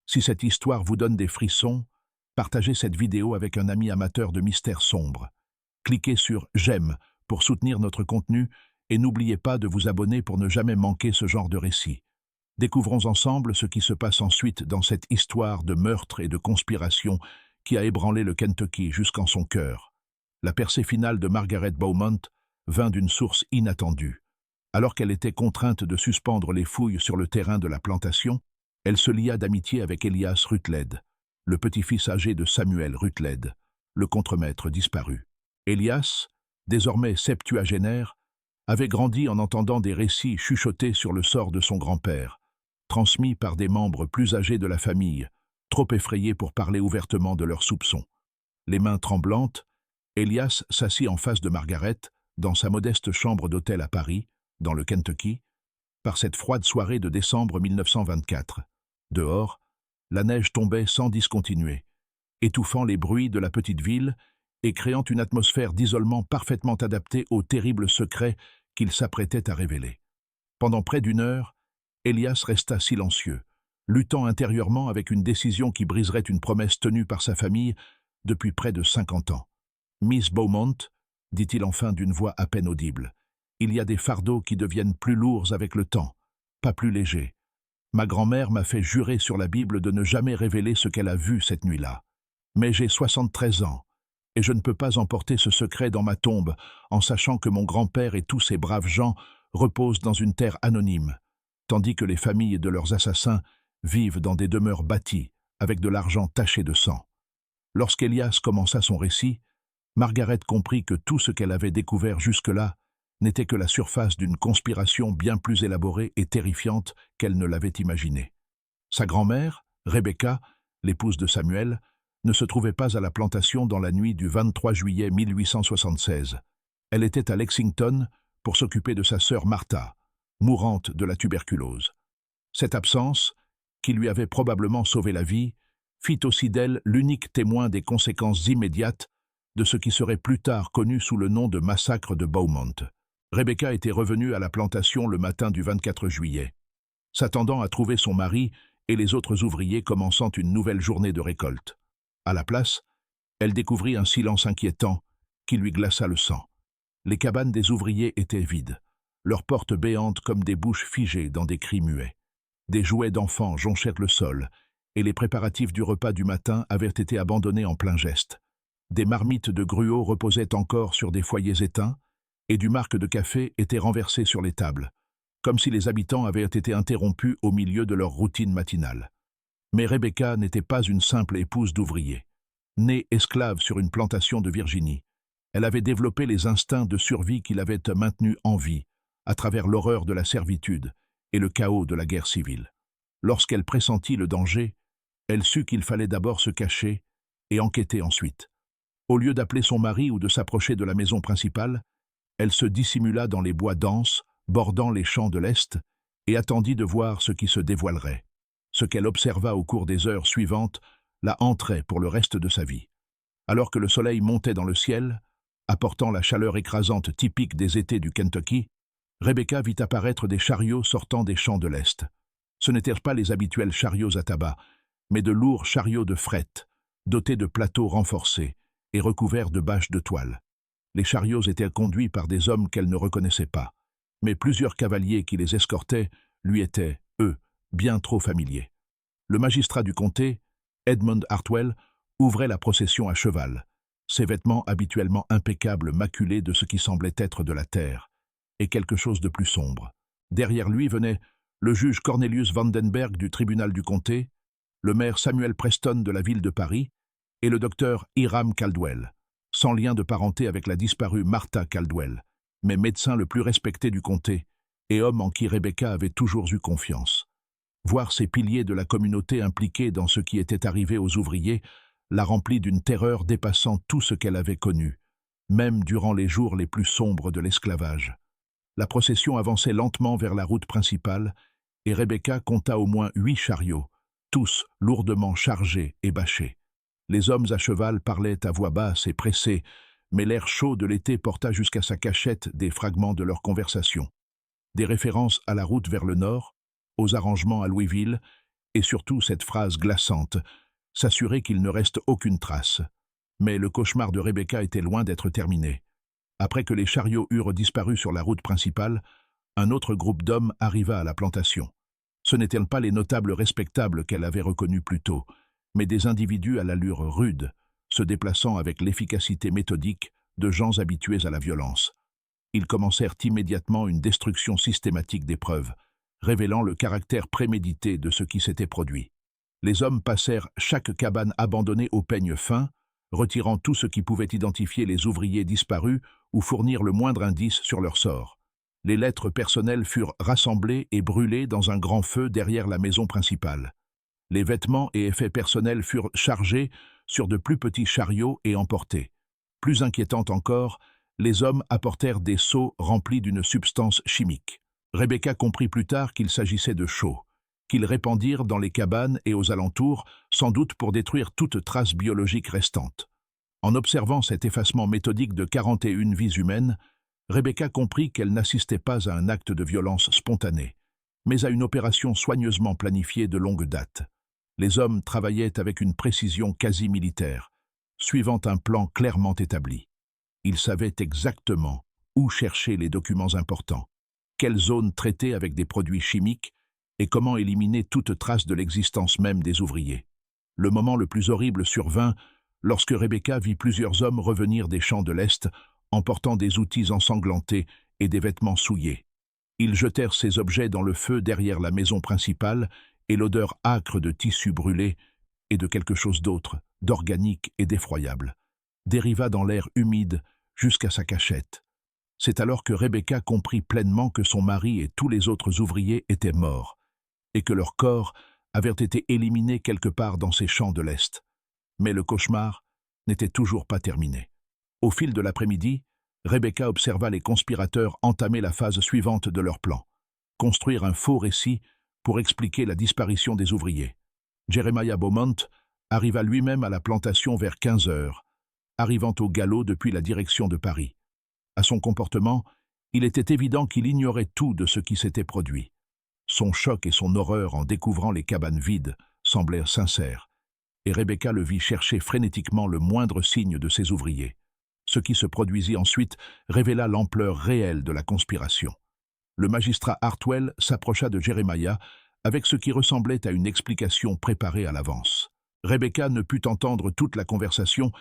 Si cette histoire vous donne des frissons, partagez cette vidéo avec un ami amateur de mystères sombres. Cliquez sur « J'aime » pour soutenir notre contenu et n'oubliez pas de vous abonner pour ne jamais manquer ce genre de récit. Découvrons ensemble ce qui se passe ensuite dans cette histoire de meurtre et de conspiration qui a ébranlé le Kentucky jusqu'en son cœur. La percée finale de Margaret Beaumont vint d'une source inattendue. Alors qu'elle était contrainte de suspendre les fouilles sur le terrain de la plantation, elle se lia d'amitié avec Elias Rutledge, le petit-fils âgé de Samuel Rutledge, le contremaître disparu. Elias, désormais septuagénaire, avait grandi en entendant des récits chuchotés sur le sort de son grand-père, transmis par des membres plus âgés de la famille, trop effrayés pour parler ouvertement de leurs soupçons. Les mains tremblantes, Elias s'assit en face de Margaret, dans sa modeste chambre d'hôtel à Paris, dans le Kentucky, par cette froide soirée de décembre 1924. Dehors, la neige tombait sans discontinuer, étouffant les bruits de la petite ville et créant une atmosphère d'isolement parfaitement adaptée aux terribles secrets qu'il s'apprêtait à révéler. Pendant près d'1 heure, Elias resta silencieux, luttant intérieurement avec une décision qui briserait une promesse tenue par sa famille depuis près de 50 ans. « Miss Beaumont, dit-il enfin d'une voix à peine audible, il y a des fardeaux qui deviennent plus lourds avec le temps, pas plus légers. Ma grand-mère m'a fait jurer sur la Bible de ne jamais révéler ce qu'elle a vu cette nuit-là. Mais j'ai 73 ans, et je ne peux pas emporter ce secret dans ma tombe en sachant que mon grand-père et tous ces braves gens reposent dans une terre anonyme, tandis que les familles de leurs assassins vivent dans des demeures bâties avec de l'argent taché de sang. » Lorsqu'Elias commença son récit, Margaret comprit que tout ce qu'elle avait découvert jusque-là n'était que la surface d'une conspiration bien plus élaborée et terrifiante qu'elle ne l'avait imaginée. Sa grand-mère, Rebecca, l'épouse de Samuel, ne se trouvait pas à la plantation dans la nuit du 23 juillet 1876. Elle était à Lexington pour s'occuper de sa sœur Martha, mourante de la tuberculose. Cette absence, qui lui avait probablement sauvé la vie, fit aussi d'elle l'unique témoin des conséquences immédiates de ce qui serait plus tard connu sous le nom de massacre de Beaumont. Rebecca était revenue à la plantation le matin du 24 juillet, s'attendant à trouver son mari et les autres ouvriers commençant une nouvelle journée de récolte. À la place, elle découvrit un silence inquiétant qui lui glaça le sang. Les cabanes des ouvriers étaient vides, leurs portes béantes comme des bouches figées dans des cris muets. Des jouets d'enfants jonchèrent le sol, et les préparatifs du repas du matin avaient été abandonnés en plein geste. Des marmites de gruau reposaient encore sur des foyers éteints, et du marc de café était renversé sur les tables, comme si les habitants avaient été interrompus au milieu de leur routine matinale. Mais Rebecca n'était pas une simple épouse d'ouvrier. Née esclave sur une plantation de Virginie, elle avait développé les instincts de survie qui l'avaient maintenue en vie, à travers l'horreur de la servitude et le chaos de la guerre civile. Lorsqu'elle pressentit le danger, elle sut qu'il fallait d'abord se cacher et enquêter ensuite. Au lieu d'appeler son mari ou de s'approcher de la maison principale, Elle se dissimula dans les bois denses, bordant les champs de l'Est, et attendit de voir ce qui se dévoilerait. Ce qu'elle observa au cours des heures suivantes la hanterait pour le reste de sa vie. Alors que le soleil montait dans le ciel, apportant la chaleur écrasante typique des étés du Kentucky, Rebecca vit apparaître des chariots sortant des champs de l'Est. Ce n'étaient pas les habituels chariots à tabac, mais de lourds chariots de fret, dotés de plateaux renforcés et recouverts de bâches de toile. Les chariots étaient conduits par des hommes qu'elle ne reconnaissait pas, mais plusieurs cavaliers qui les escortaient lui étaient, eux, bien trop familiers. Le magistrat du comté, Edmund Hartwell, ouvrait la procession à cheval, ses vêtements habituellement impeccables maculés de ce qui semblait être de la terre, et quelque chose de plus sombre. Derrière lui venait le juge Cornelius Vandenberg du tribunal du comté, le maire Samuel Preston de la ville de Paris et le docteur Hiram Caldwell, sans lien de parenté avec la disparue Martha Caldwell, mais médecin le plus respecté du comté et homme en qui Rebecca avait toujours eu confiance. Voir ces piliers de la communauté impliqués dans ce qui était arrivé aux ouvriers la remplit d'une terreur dépassant tout ce qu'elle avait connu, même durant les jours les plus sombres de l'esclavage. La procession avançait lentement vers la route principale et Rebecca compta au moins 8 chariots, tous lourdement chargés et bâchés. Les hommes à cheval parlaient à voix basse et pressée, mais l'air chaud de l'été porta jusqu'à sa cachette des fragments de leur conversation. Des références à la route vers le nord, aux arrangements à Louisville, et surtout cette phrase glaçante, s'assurer qu'il ne reste aucune trace. Mais le cauchemar de Rebecca était loin d'être terminé. Après que les chariots eurent disparu sur la route principale, un autre groupe d'hommes arriva à la plantation. Ce n'étaient pas les notables respectables qu'elle avait reconnus plus tôt, mais des individus à l'allure rude, se déplaçant avec l'efficacité méthodique de gens habitués à la violence. Ils commencèrent immédiatement une destruction systématique des preuves, révélant le caractère prémédité de ce qui s'était produit. Les hommes passèrent chaque cabane abandonnée au peigne fin, retirant tout ce qui pouvait identifier les ouvriers disparus ou fournir le moindre indice sur leur sort. Les lettres personnelles furent rassemblées et brûlées dans un grand feu derrière la maison principale. Les vêtements et effets personnels furent chargés sur de plus petits chariots et emportés. Plus inquiétant encore, les hommes apportèrent des seaux remplis d'une substance chimique. Rebecca comprit plus tard qu'il s'agissait de chaux, qu'ils répandirent dans les cabanes et aux alentours, sans doute pour détruire toute trace biologique restante. En observant cet effacement méthodique de 41 vies humaines, Rebecca comprit qu'elle n'assistait pas à un acte de violence spontané, mais à une opération soigneusement planifiée de longue date. Les hommes travaillaient avec une précision quasi militaire, suivant un plan clairement établi. Ils savaient exactement où chercher les documents importants, quelles zones traiter avec des produits chimiques et comment éliminer toute trace de l'existence même des ouvriers. Le moment le plus horrible survint lorsque Rebecca vit plusieurs hommes revenir des champs de l'Est emportant des outils ensanglantés et des vêtements souillés. Ils jetèrent ces objets dans le feu derrière la maison principale et l'odeur âcre de tissu brûlé et de quelque chose d'autre, d'organique et d'effroyable, dériva dans l'air humide jusqu'à sa cachette. C'est alors que Rebecca comprit pleinement que son mari et tous les autres ouvriers étaient morts, et que leurs corps avaient été éliminés quelque part dans ces champs de l'Est. Mais le cauchemar n'était toujours pas terminé. Au fil de l'après-midi, Rebecca observa les conspirateurs entamer la phase suivante de leur plan, construire un faux récit pour expliquer la disparition des ouvriers. Jeremiah Beaumont arriva lui-même à la plantation vers 15 heures, arrivant au galop depuis la direction de Paris. À son comportement, il était évident qu'il ignorait tout de ce qui s'était produit. Son choc et son horreur en découvrant les cabanes vides semblèrent sincères, et Rebecca le vit chercher frénétiquement le moindre signe de ses ouvriers. Ce qui se produisit ensuite révéla l'ampleur réelle de la conspiration. Le magistrat Hartwell s'approcha de Jeremiah avec ce qui ressemblait à une explication préparée à l'avance. Rebecca ne put entendre toute la conversation,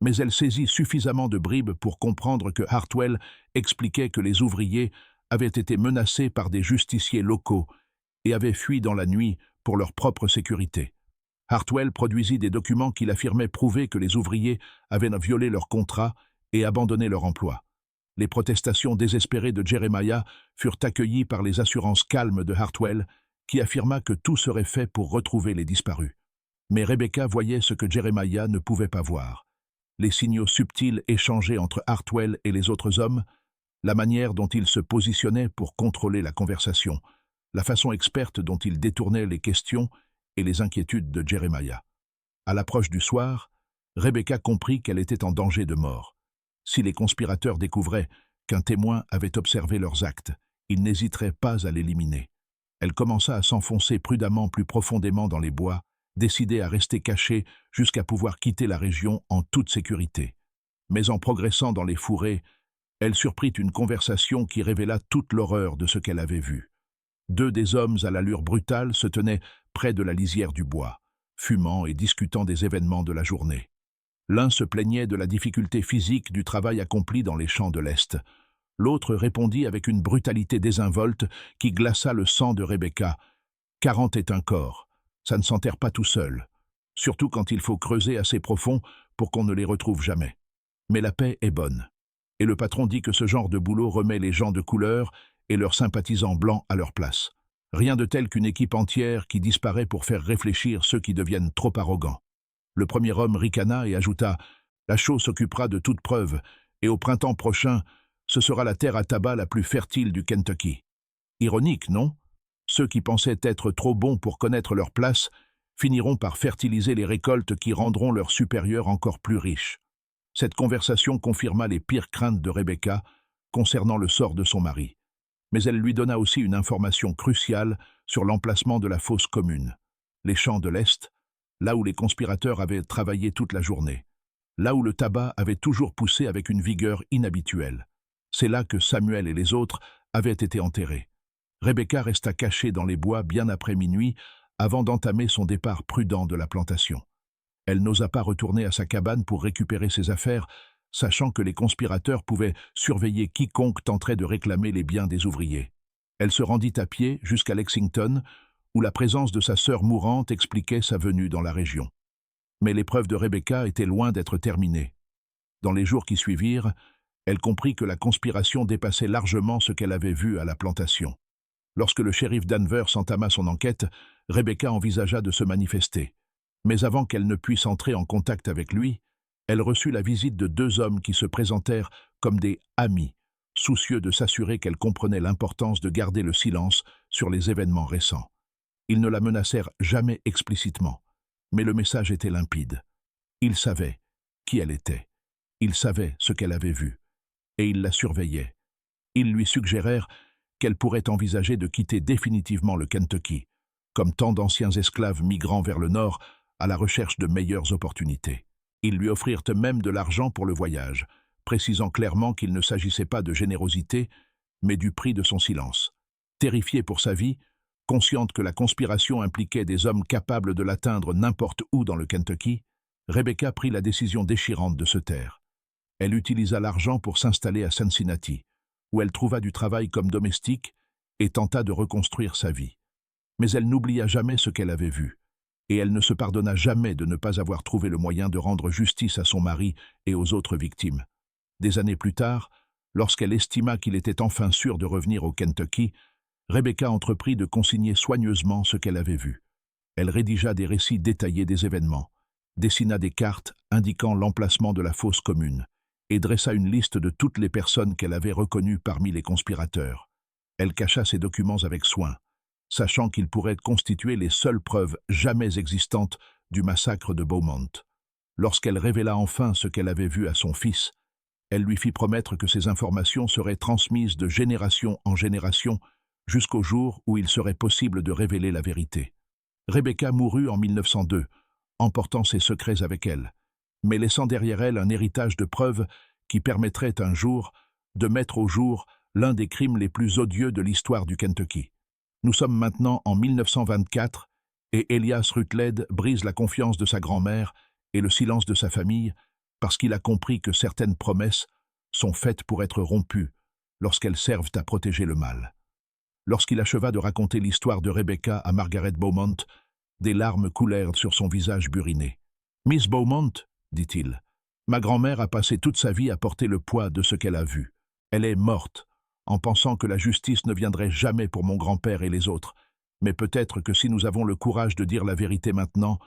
mais elle saisit suffisamment de bribes pour comprendre que Hartwell expliquait que les ouvriers avaient été menacés par des justiciers locaux et avaient fui dans la nuit pour leur propre sécurité. Hartwell produisit des documents qu'il affirmait prouver que les ouvriers avaient violé leur contrat et abandonné leur emploi. Les protestations désespérées de Jeremiah furent accueillies par les assurances calmes de Hartwell, qui affirma que tout serait fait pour retrouver les disparus. Mais Rebecca voyait ce que Jeremiah ne pouvait pas voir. Les signaux subtils échangés entre Hartwell et les autres hommes, la manière dont il se positionnait pour contrôler la conversation, la façon experte dont il détournait les questions et les inquiétudes de Jeremiah. À l'approche du soir, Rebecca comprit qu'elle était en danger de mort. Si les conspirateurs découvraient qu'un témoin avait observé leurs actes, ils n'hésiteraient pas à l'éliminer. Elle commença à s'enfoncer prudemment plus profondément dans les bois, décidée à rester cachée jusqu'à pouvoir quitter la région en toute sécurité. Mais en progressant dans les fourrés, elle surprit une conversation qui révéla toute l'horreur de ce qu'elle avait vu. Deux des hommes à l'allure brutale se tenaient près de la lisière du bois, fumant et discutant des événements de la journée. L'un se plaignait de la difficulté physique du travail accompli dans les champs de l'Est. L'autre répondit avec une brutalité désinvolte qui glaça le sang de Rebecca. 40 est un corps, ça ne s'enterre pas tout seul, surtout quand il faut creuser assez profond pour qu'on ne les retrouve jamais. Mais la paix est bonne. Et le patron dit que ce genre de boulot remet les gens de couleur et leurs sympathisants blancs à leur place. Rien de tel qu'une équipe entière qui disparaît pour faire réfléchir ceux qui deviennent trop arrogants. Le premier homme ricana et ajouta « La chaux s'occupera de toute preuve, et au printemps prochain, ce sera la terre à tabac la plus fertile du Kentucky. » Ironique, non? Ceux qui pensaient être trop bons pour connaître leur place finiront par fertiliser les récoltes qui rendront leurs supérieurs encore plus riches. Cette conversation confirma les pires craintes de Rebecca concernant le sort de son mari. Mais elle lui donna aussi une information cruciale sur l'emplacement de la fosse commune. Les champs de l'Est, là où les conspirateurs avaient travaillé toute la journée. Là où le tabac avait toujours poussé avec une vigueur inhabituelle. C'est là que Samuel et les autres avaient été enterrés. Rebecca resta cachée dans les bois bien après minuit avant d'entamer son départ prudent de la plantation. Elle n'osa pas retourner à sa cabane pour récupérer ses affaires, sachant que les conspirateurs pouvaient surveiller quiconque tenterait de réclamer les biens des ouvriers. Elle se rendit à pied jusqu'à Lexington, où la présence de sa sœur mourante expliquait sa venue dans la région. Mais l'épreuve de Rebecca était loin d'être terminée. Dans les jours qui suivirent, elle comprit que la conspiration dépassait largement ce qu'elle avait vu à la plantation. Lorsque le shérif Danvers entama son enquête, Rebecca envisagea de se manifester. Mais avant qu'elle ne puisse entrer en contact avec lui, elle reçut la visite de deux hommes qui se présentèrent comme des « amis », soucieux de s'assurer qu'elle comprenait l'importance de garder le silence sur les événements récents. Ils ne la menacèrent jamais explicitement, mais le message était limpide. Ils savaient qui elle était, ils savaient ce qu'elle avait vu, et ils la surveillaient. Ils lui suggérèrent qu'elle pourrait envisager de quitter définitivement le Kentucky, comme tant d'anciens esclaves migrant vers le nord à la recherche de meilleures opportunités. Ils lui offrirent même de l'argent pour le voyage, précisant clairement qu'il ne s'agissait pas de générosité, mais du prix de son silence. Terrifiée pour sa vie, consciente que la conspiration impliquait des hommes capables de l'atteindre n'importe où dans le Kentucky, Rebecca prit la décision déchirante de se taire. Elle utilisa l'argent pour s'installer à Cincinnati, où elle trouva du travail comme domestique et tenta de reconstruire sa vie. Mais elle n'oublia jamais ce qu'elle avait vu, et elle ne se pardonna jamais de ne pas avoir trouvé le moyen de rendre justice à son mari et aux autres victimes. Des années plus tard, lorsqu'elle estima qu'il était enfin sûr de revenir au Kentucky, Rebecca entreprit de consigner soigneusement ce qu'elle avait vu. Elle rédigea des récits détaillés des événements, dessina des cartes indiquant l'emplacement de la fosse commune, et dressa une liste de toutes les personnes qu'elle avait reconnues parmi les conspirateurs. Elle cacha ces documents avec soin, sachant qu'ils pourraient constituer les seules preuves jamais existantes du massacre de Beaumont. Lorsqu'elle révéla enfin ce qu'elle avait vu à son fils, elle lui fit promettre que ces informations seraient transmises de génération en génération jusqu'au jour où il serait possible de révéler la vérité. Rebecca mourut en 1902, emportant ses secrets avec elle, mais laissant derrière elle un héritage de preuves qui permettrait un jour de mettre au jour l'un des crimes les plus odieux de l'histoire du Kentucky. Nous sommes maintenant en 1924 et Elias Rutledge brise la confiance de sa grand-mère et le silence de sa famille parce qu'il a compris que certaines promesses sont faites pour être rompues lorsqu'elles servent à protéger le mal. Lorsqu'il acheva de raconter l'histoire de Rebecca à Margaret Beaumont, des larmes coulèrent sur son visage buriné. « Miss Beaumont, dit-il, ma grand-mère a passé toute sa vie à porter le poids de ce qu'elle a vu. Elle est morte, en pensant que la justice ne viendrait jamais pour mon grand-père et les autres. Mais peut-être que si nous avons le courage de dire la vérité maintenant,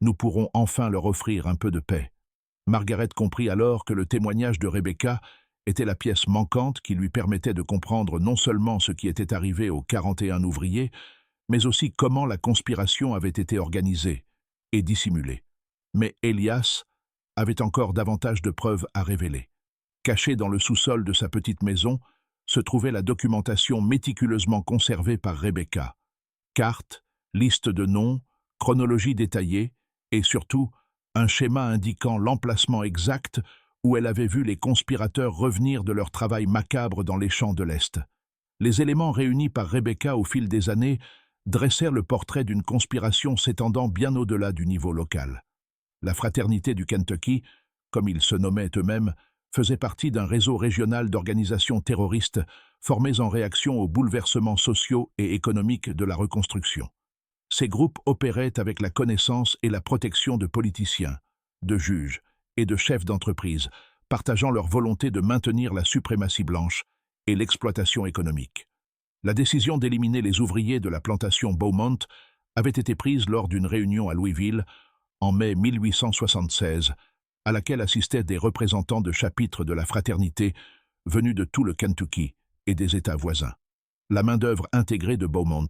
nous pourrons enfin leur offrir un peu de paix. » Margaret comprit alors que le témoignage de Rebecca était la pièce manquante qui lui permettait de comprendre non seulement ce qui était arrivé aux 41 ouvriers, mais aussi comment la conspiration avait été organisée et dissimulée. Mais Elias avait encore davantage de preuves à révéler. Cachée dans le sous-sol de sa petite maison, se trouvait la documentation méticuleusement conservée par Rebecca. Cartes, listes de noms, chronologie détaillée et surtout un schéma indiquant l'emplacement exact où elle avait vu les conspirateurs revenir de leur travail macabre dans les champs de l'Est. Les éléments réunis par Rebecca au fil des années dressèrent le portrait d'une conspiration s'étendant bien au-delà du niveau local. La Fraternité du Kentucky, comme ils se nommaient eux-mêmes, faisait partie d'un réseau régional d'organisations terroristes formées en réaction aux bouleversements sociaux et économiques de la reconstruction. Ces groupes opéraient avec la connaissance et la protection de politiciens, de juges et de chefs d'entreprise, partageant leur volonté de maintenir la suprématie blanche et l'exploitation économique. La décision d'éliminer les ouvriers de la plantation Beaumont avait été prise lors d'une réunion à Louisville en mai 1876, à laquelle assistaient des représentants de chapitres de la fraternité venus de tout le Kentucky et des États voisins. La main-d'œuvre intégrée de Beaumont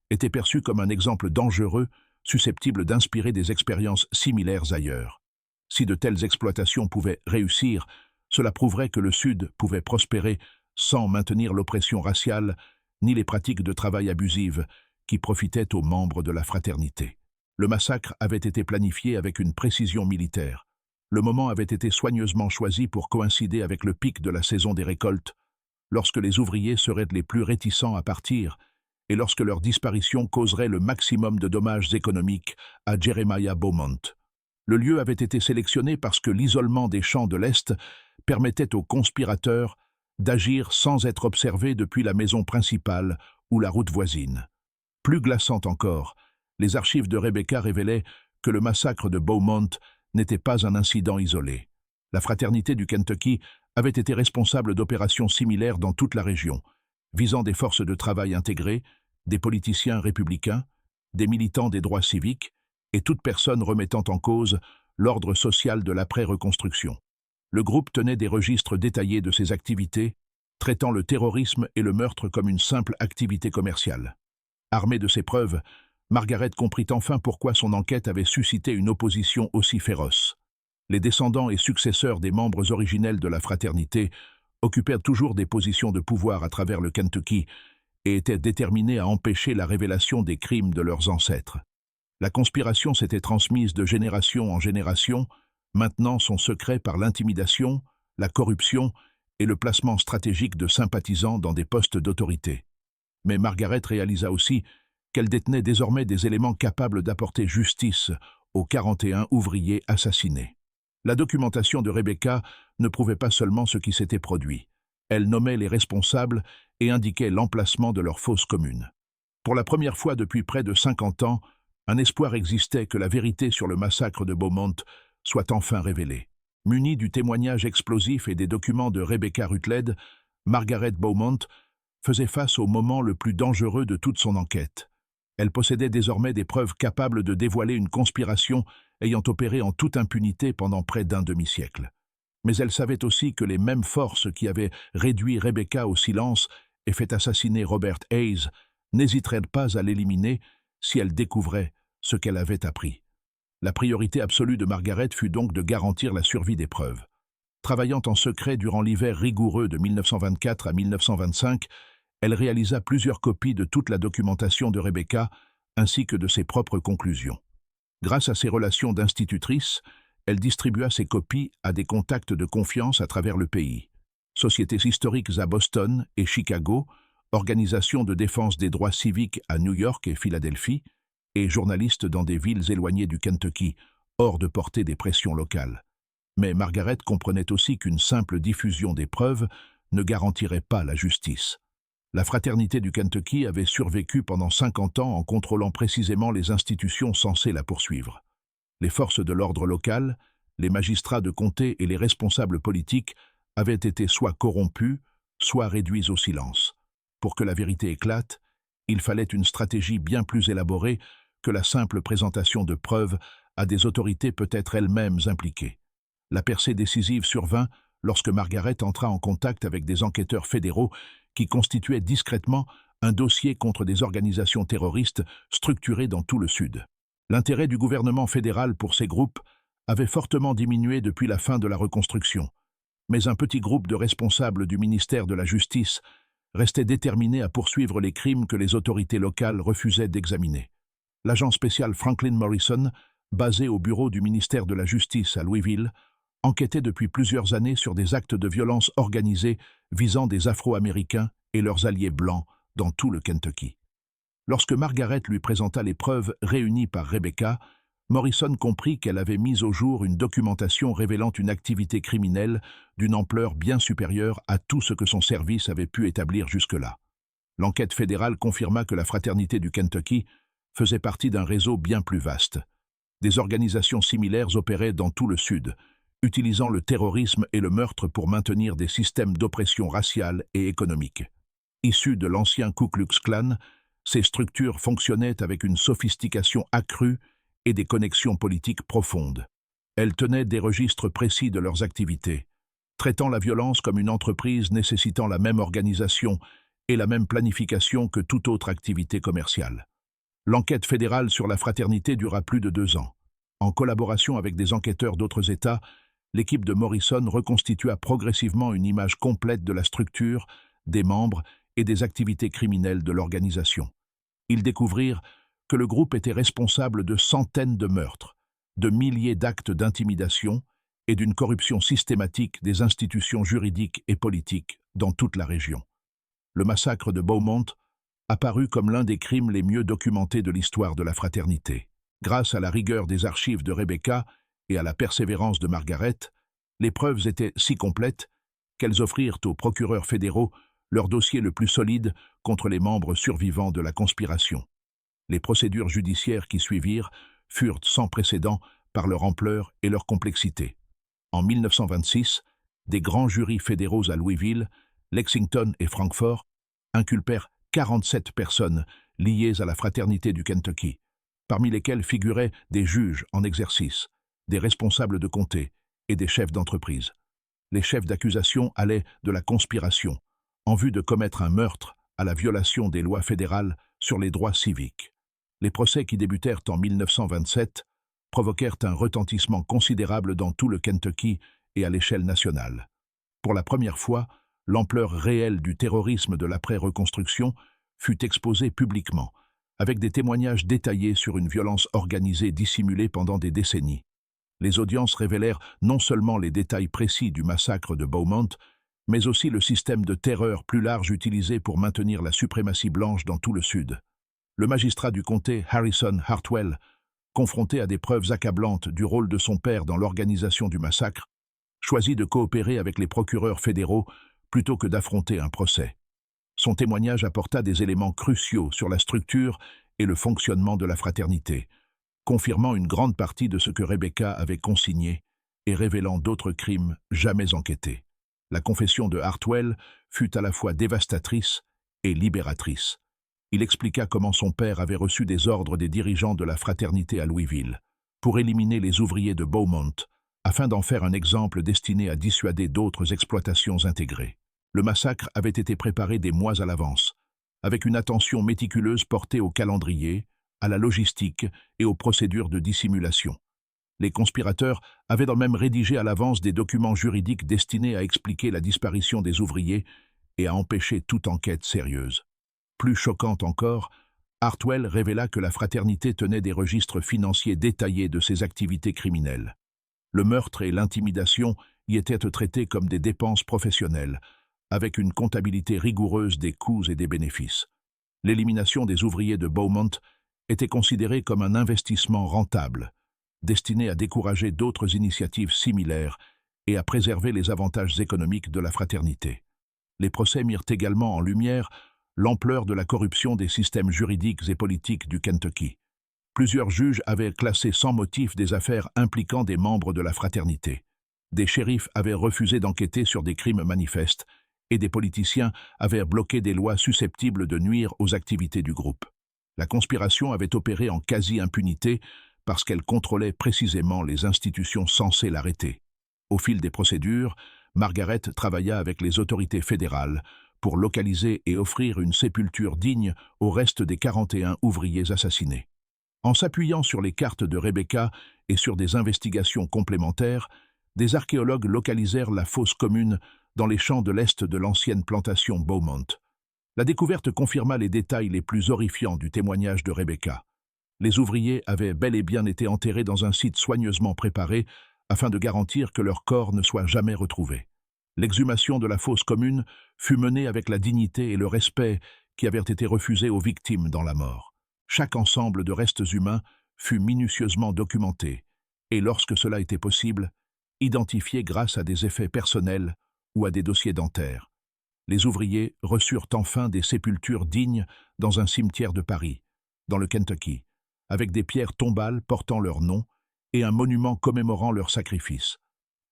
était perçue comme un exemple dangereux, susceptible d'inspirer des expériences similaires ailleurs. Si de telles exploitations pouvaient réussir, cela prouverait que le Sud pouvait prospérer sans maintenir l'oppression raciale ni les pratiques de travail abusives qui profitaient aux membres de la fraternité. Le massacre avait été planifié avec une précision militaire. Le moment avait été soigneusement choisi pour coïncider avec le pic de la saison des récoltes, lorsque les ouvriers seraient les plus réticents à partir et lorsque leur disparition causerait le maximum de dommages économiques à Jeremiah Beaumont. Le lieu avait été sélectionné parce que l'isolement des champs de l'Est permettait aux conspirateurs d'agir sans être observés depuis la maison principale ou la route voisine. Plus glaçante encore, les archives de Rebecca révélaient que le massacre de Beaumont n'était pas un incident isolé. La Fraternité du Kentucky avait été responsable d'opérations similaires dans toute la région, visant des forces de travail intégrées, des politiciens républicains, des militants des droits civiques et toute personne remettant en cause l'ordre social de l'après-reconstruction. Le groupe tenait des registres détaillés de ses activités, traitant le terrorisme et le meurtre comme une simple activité commerciale. Armée de ces preuves, Margaret comprit enfin pourquoi son enquête avait suscité une opposition aussi féroce. Les descendants et successeurs des membres originels de la fraternité occupèrent toujours des positions de pouvoir à travers le Kentucky et étaient déterminés à empêcher la révélation des crimes de leurs ancêtres. La conspiration s'était transmise de génération en génération, maintenant son secret par l'intimidation, la corruption et le placement stratégique de sympathisants dans des postes d'autorité. Mais Margaret réalisa aussi qu'elle détenait désormais des éléments capables d'apporter justice aux 41 ouvriers assassinés. La documentation de Rebecca ne prouvait pas seulement ce qui s'était produit. Elle nommait les responsables et indiquait l'emplacement de leur fosse commune. Pour la première fois depuis près de 50 ans, un espoir existait que la vérité sur le massacre de Beaumont soit enfin révélée. Munie du témoignage explosif et des documents de Rebecca Rutledge, Margaret Beaumont faisait face au moment le plus dangereux de toute son enquête. Elle possédait désormais des preuves capables de dévoiler une conspiration ayant opéré en toute impunité pendant près d'un demi-siècle. Mais elle savait aussi que les mêmes forces qui avaient réduit Rebecca au silence et fait assassiner Robert Hayes n'hésiteraient pas à l'éliminer si elle découvrait ce qu'elle avait appris. La priorité absolue de Margaret fut donc de garantir la survie des preuves. Travaillant en secret durant l'hiver rigoureux de 1924 à 1925, elle réalisa plusieurs copies de toute la documentation de Rebecca ainsi que de ses propres conclusions. Grâce à ses relations d'institutrice, elle distribua ces copies à des contacts de confiance à travers le pays. Sociétés historiques à Boston et Chicago, organisations de défense des droits civiques à New York et Philadelphie, et journalistes dans des villes éloignées du Kentucky, hors de portée des pressions locales. Mais Margaret comprenait aussi qu'une simple diffusion des preuves ne garantirait pas la justice. La Fraternité du Kentucky avait survécu pendant 50 ans en contrôlant précisément les institutions censées la poursuivre. Les forces de l'ordre local, les magistrats de comté et les responsables politiques avaient été soit corrompus, soit réduits au silence. Pour que la vérité éclate, il fallait une stratégie bien plus élaborée que la simple présentation de preuves à des autorités peut-être elles-mêmes impliquées. La percée décisive survint lorsque Margaret entra en contact avec des enquêteurs fédéraux qui constituaient discrètement un dossier contre des organisations terroristes structurées dans tout le Sud. L'intérêt du gouvernement fédéral pour ces groupes avait fortement diminué depuis la fin de la reconstruction, mais un petit groupe de responsables du ministère de la Justice restait déterminé à poursuivre les crimes que les autorités locales refusaient d'examiner. L'agent spécial Franklin Morrison, basé au bureau du ministère de la Justice à Louisville, enquêtait depuis plusieurs années sur des actes de violence organisés visant des Afro-Américains et leurs alliés blancs dans tout le Kentucky. Lorsque Margaret lui présenta les preuves réunies par Rebecca, Morrison comprit qu'elle avait mis au jour une documentation révélant une activité criminelle d'une ampleur bien supérieure à tout ce que son service avait pu établir jusque-là. L'enquête fédérale confirma que la Fraternité du Kentucky faisait partie d'un réseau bien plus vaste. Des organisations similaires opéraient dans tout le Sud, utilisant le terrorisme et le meurtre pour maintenir des systèmes d'oppression raciale et économique. Issues de l'ancien Ku Klux Klan, ces structures fonctionnaient avec une sophistication accrue et des connexions politiques profondes. Elles tenaient des registres précis de leurs activités, traitant la violence comme une entreprise nécessitant la même organisation et la même planification que toute autre activité commerciale. L'enquête fédérale sur la fraternité dura plus de 2 ans. En collaboration avec des enquêteurs d'autres États, l'équipe de Morrison reconstitua progressivement une image complète de la structure, des membres et des activités criminelles de l'organisation. Ils découvrirent que le groupe était responsable de centaines de meurtres, de milliers d'actes d'intimidation et d'une corruption systématique des institutions juridiques et politiques dans toute la région. Le massacre de Beaumont apparut comme l'un des crimes les mieux documentés de l'histoire de la fraternité. Grâce à la rigueur des archives de Rebecca et à la persévérance de Margaret, les preuves étaient si complètes qu'elles offrirent aux procureurs fédéraux leur dossier le plus solide contre les membres survivants de la conspiration. Les procédures judiciaires qui suivirent furent sans précédent par leur ampleur et leur complexité. En 1926, des grands jurys fédéraux à Louisville, Lexington et Francfort inculpèrent 47 personnes liées à la Fraternité du Kentucky, parmi lesquelles figuraient des juges en exercice, des responsables de comté et des chefs d'entreprise. Les chefs d'accusation allaient de la conspiration, en vue de commettre un meurtre à la violation des lois fédérales sur les droits civiques. Les procès qui débutèrent en 1927 provoquèrent un retentissement considérable dans tout le Kentucky et à l'échelle nationale. Pour la première fois, l'ampleur réelle du terrorisme de l'après-reconstruction fut exposée publiquement, avec des témoignages détaillés sur une violence organisée dissimulée pendant des décennies. Les audiences révélèrent non seulement les détails précis du massacre de Beaumont, mais aussi le système de terreur plus large utilisé pour maintenir la suprématie blanche dans tout le Sud. Le magistrat du comté, Harrison Hartwell, confronté à des preuves accablantes du rôle de son père dans l'organisation du massacre, choisit de coopérer avec les procureurs fédéraux plutôt que d'affronter un procès. Son témoignage apporta des éléments cruciaux sur la structure et le fonctionnement de la fraternité, confirmant une grande partie de ce que Rebecca avait consigné et révélant d'autres crimes jamais enquêtés. La confession de Hartwell fut à la fois dévastatrice et libératrice. Il expliqua comment son père avait reçu des ordres des dirigeants de la fraternité à Louisville pour éliminer les ouvriers de Beaumont, afin d'en faire un exemple destiné à dissuader d'autres exploitations intégrées. Le massacre avait été préparé des mois à l'avance, avec une attention méticuleuse portée au calendrier, à la logistique et aux procédures de dissimulation. Les conspirateurs avaient dans le même rédigé à l'avance des documents juridiques destinés à expliquer la disparition des ouvriers et à empêcher toute enquête sérieuse. Plus choquante encore, Hartwell révéla que la fraternité tenait des registres financiers détaillés de ses activités criminelles. Le meurtre et l'intimidation y étaient traités comme des dépenses professionnelles, avec une comptabilité rigoureuse des coûts et des bénéfices. L'élimination des ouvriers de Beaumont était considérée comme un investissement rentable, destiné à décourager d'autres initiatives similaires et à préserver les avantages économiques de la fraternité. Les procès mirent également en lumière l'ampleur de la corruption des systèmes juridiques et politiques du Kentucky. Plusieurs juges avaient classé sans motif des affaires impliquant des membres de la fraternité. Des shérifs avaient refusé d'enquêter sur des crimes manifestes et des politiciens avaient bloqué des lois susceptibles de nuire aux activités du groupe. La conspiration avait opéré en quasi-impunité parce qu'elle contrôlait précisément les institutions censées l'arrêter. Au fil des procédures, Margaret travailla avec les autorités fédérales pour localiser et offrir une sépulture digne au reste des 41 ouvriers assassinés. En s'appuyant sur les cartes de Rebecca et sur des investigations complémentaires, des archéologues localisèrent la fosse commune dans les champs de l'est de l'ancienne plantation Beaumont. La découverte confirma les détails les plus horrifiants du témoignage de Rebecca. Les ouvriers avaient bel et bien été enterrés dans un site soigneusement préparé afin de garantir que leur corps ne soit jamais retrouvé. L'exhumation de la fosse commune fut menée avec la dignité et le respect qui avaient été refusés aux victimes dans la mort. Chaque ensemble de restes humains fut minutieusement documenté et, lorsque cela était possible, identifié grâce à des effets personnels ou à des dossiers dentaires. Les ouvriers reçurent enfin des sépultures dignes dans un cimetière de Paris, dans le Kentucky, avec des pierres tombales portant leur nom et un monument commémorant leur sacrifice.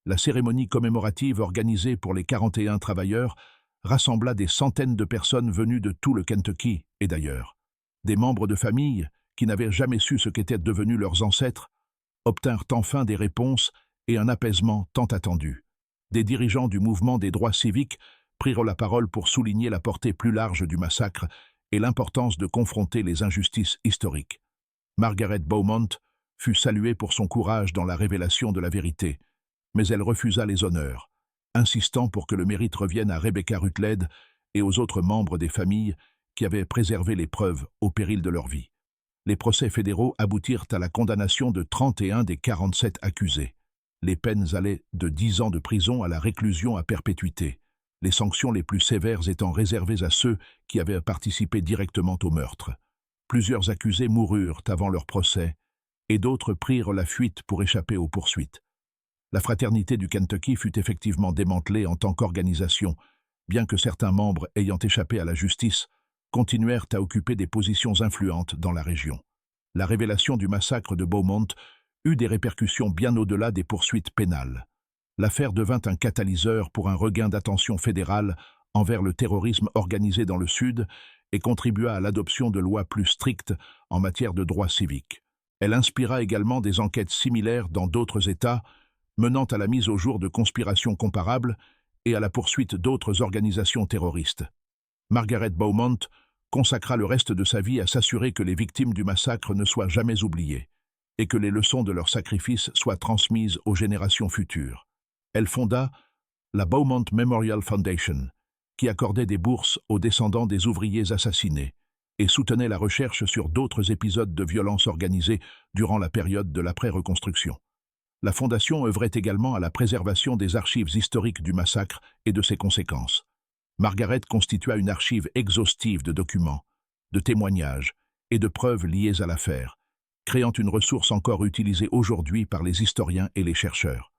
La cérémonie commémorative organisée pour les 41 travailleurs rassembla des centaines de personnes venues de tout le Kentucky et d'ailleurs. Des membres de famille, qui n'avaient jamais su ce qu'étaient devenus leurs ancêtres, obtinrent enfin des réponses et un apaisement tant attendu. Des dirigeants du mouvement des droits civiques prirent la parole pour souligner la portée plus large du massacre et l'importance de confronter les injustices historiques. Margaret Beaumont fut saluée pour son courage dans la révélation de la vérité, mais elle refusa les honneurs, insistant pour que le mérite revienne à Rebecca Rutledge et aux autres membres des familles qui avaient préservé les preuves au péril de leur vie. Les procès fédéraux aboutirent à la condamnation de 31 des 47 accusés. Les peines allaient de 10 ans de prison à la réclusion à perpétuité, les sanctions les plus sévères étant réservées à ceux qui avaient participé directement au meurtre. Plusieurs accusés moururent avant leur procès, et d'autres prirent la fuite pour échapper aux poursuites. La fraternité du Kentucky fut effectivement démantelée en tant qu'organisation, bien que certains membres ayant échappé à la justice continuèrent à occuper des positions influentes dans la région. La révélation du massacre de Beaumont eut des répercussions bien au-delà des poursuites pénales. L'affaire devint un catalyseur pour un regain d'attention fédérale envers le terrorisme organisé dans le Sud et contribua à l'adoption de lois plus strictes en matière de droits civiques. Elle inspira également des enquêtes similaires dans d'autres États, menant à la mise au jour de conspirations comparables et à la poursuite d'autres organisations terroristes. Margaret Beaumont consacra le reste de sa vie à s'assurer que les victimes du massacre ne soient jamais oubliées et que les leçons de leur sacrifice soient transmises aux générations futures. Elle fonda la Beaumont Memorial Foundation, qui accordait des bourses aux descendants des ouvriers assassinés et soutenait la recherche sur d'autres épisodes de violence organisée durant la période de l'après-reconstruction. La Fondation œuvrait également à la préservation des archives historiques du massacre et de ses conséquences. Margaret constitua une archive exhaustive de documents, de témoignages et de preuves liées à l'affaire, créant une ressource encore utilisée aujourd'hui par les historiens et les chercheurs.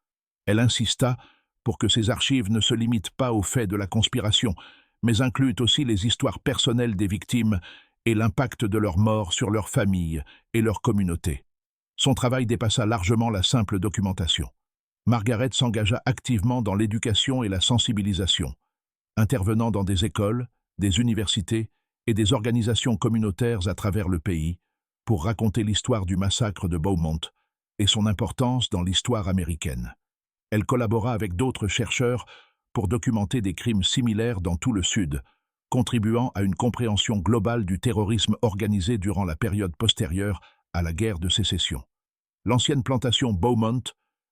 Elle insista pour que ces archives ne se limitent pas aux faits de la conspiration, mais incluent aussi les histoires personnelles des victimes et l'impact de leur mort sur leurs familles et leur communauté. Son travail dépassa largement la simple documentation. Margaret s'engagea activement dans l'éducation et la sensibilisation, intervenant dans des écoles, des universités et des organisations communautaires à travers le pays pour raconter l'histoire du massacre de Beaumont et son importance dans l'histoire américaine. Elle collabora avec d'autres chercheurs pour documenter des crimes similaires dans tout le Sud, contribuant à une compréhension globale du terrorisme organisé durant la période postérieure à la guerre de sécession. L'ancienne plantation Beaumont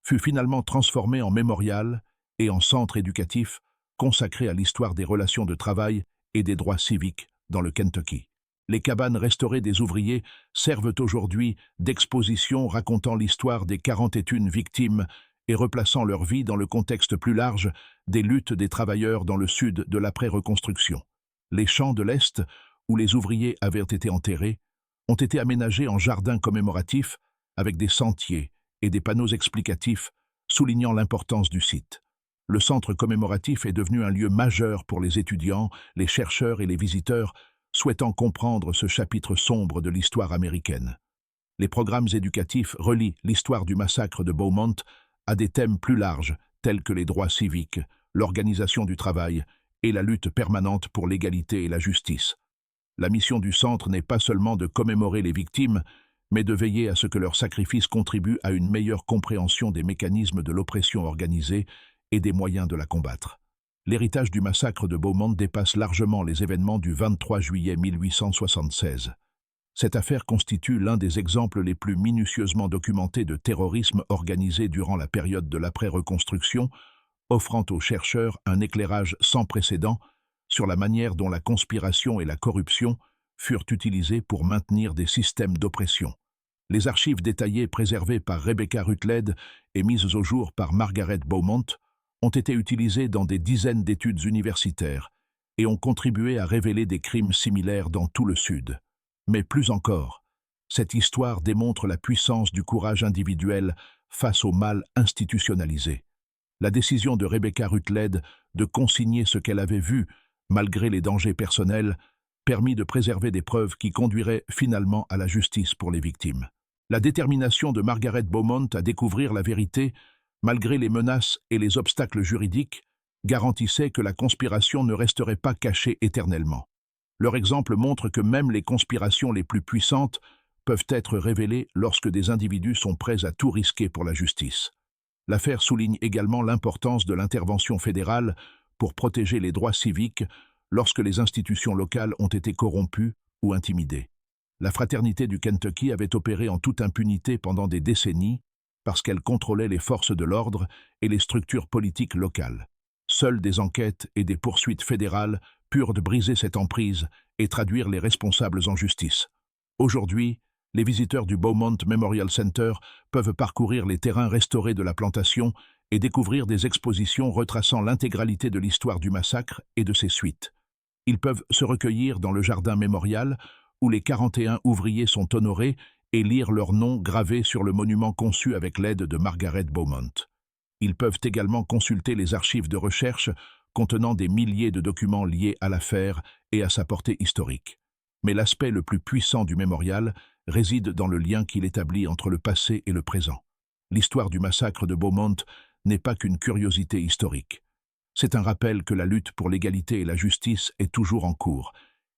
fut finalement transformée en mémorial et en centre éducatif consacré à l'histoire des relations de travail et des droits civiques dans le Kentucky. Les cabanes restaurées des ouvriers servent aujourd'hui d'exposition racontant l'histoire des 41 victimes et replaçant leur vie dans le contexte plus large des luttes des travailleurs dans le sud de l'après-reconstruction. Les champs de l'Est, où les ouvriers avaient été enterrés, ont été aménagés en jardins commémoratifs avec des sentiers et des panneaux explicatifs soulignant l'importance du site. Le centre commémoratif est devenu un lieu majeur pour les étudiants, les chercheurs et les visiteurs souhaitant comprendre ce chapitre sombre de l'histoire américaine. Les programmes éducatifs relient l'histoire du massacre de Beaumont à des thèmes plus larges tels que les droits civiques, l'organisation du travail et la lutte permanente pour l'égalité et la justice. La mission du centre n'est pas seulement de commémorer les victimes, mais de veiller à ce que leur sacrifice contribue à une meilleure compréhension des mécanismes de l'oppression organisée et des moyens de la combattre. L'héritage du massacre de Beaumont dépasse largement les événements du 23 juillet 1876. Cette affaire constitue l'un des exemples les plus minutieusement documentés de terrorisme organisé durant la période de l'après-reconstruction, offrant aux chercheurs un éclairage sans précédent sur la manière dont la conspiration et la corruption furent utilisées pour maintenir des systèmes d'oppression. Les archives détaillées préservées par Rebecca Rutledge et mises au jour par Margaret Beaumont ont été utilisées dans des dizaines d'études universitaires et ont contribué à révéler des crimes similaires dans tout le Sud. Mais plus encore, cette histoire démontre la puissance du courage individuel face au mal institutionnalisé. La décision de Rebecca Rutledge de consigner ce qu'elle avait vu, malgré les dangers personnels, permit de préserver des preuves qui conduiraient finalement à la justice pour les victimes. La détermination de Margaret Beaumont à découvrir la vérité, malgré les menaces et les obstacles juridiques, garantissait que la conspiration ne resterait pas cachée éternellement. Leur exemple montre que même les conspirations les plus puissantes peuvent être révélées lorsque des individus sont prêts à tout risquer pour la justice. L'affaire souligne également l'importance de l'intervention fédérale pour protéger les droits civiques lorsque les institutions locales ont été corrompues ou intimidées. La fraternité du Kentucky avait opéré en toute impunité pendant des décennies parce qu'elle contrôlait les forces de l'ordre et les structures politiques locales. Seules des enquêtes et des poursuites fédérales purent briser cette emprise et traduire les responsables en justice. Aujourd'hui, les visiteurs du Beaumont Memorial Center peuvent parcourir les terrains restaurés de la plantation et découvrir des expositions retraçant l'intégralité de l'histoire du massacre et de ses suites. Ils peuvent se recueillir dans le jardin mémorial où les 41 ouvriers sont honorés et lire leurs noms gravés sur le monument conçu avec l'aide de Margaret Beaumont. Ils peuvent également consulter les archives de recherche contenant des milliers de documents liés à l'affaire et à sa portée historique. Mais l'aspect le plus puissant du mémorial réside dans le lien qu'il établit entre le passé et le présent. L'histoire du massacre de Beaumont n'est pas qu'une curiosité historique. C'est un rappel que la lutte pour l'égalité et la justice est toujours en cours,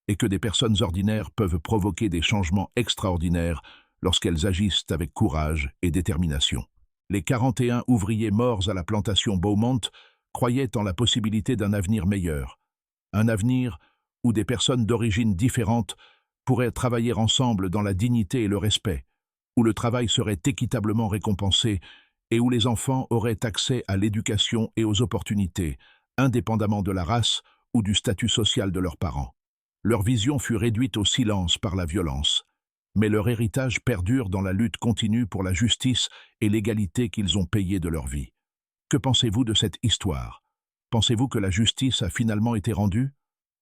et que des personnes ordinaires peuvent provoquer des changements extraordinaires lorsqu'elles agissent avec courage et détermination. Les 41 ouvriers morts à la plantation Beaumont croyaient en la possibilité d'un avenir meilleur, un avenir où des personnes d'origines différentes pourraient travailler ensemble dans la dignité et le respect, où le travail serait équitablement récompensé et où les enfants auraient accès à l'éducation et aux opportunités, indépendamment de la race ou du statut social de leurs parents. Leur vision fut réduite au silence par la violence, mais leur héritage perdure dans la lutte continue pour la justice et l'égalité qu'ils ont payée de leur vie. Que pensez-vous de cette histoire? Pensez-vous que la justice a finalement été rendue?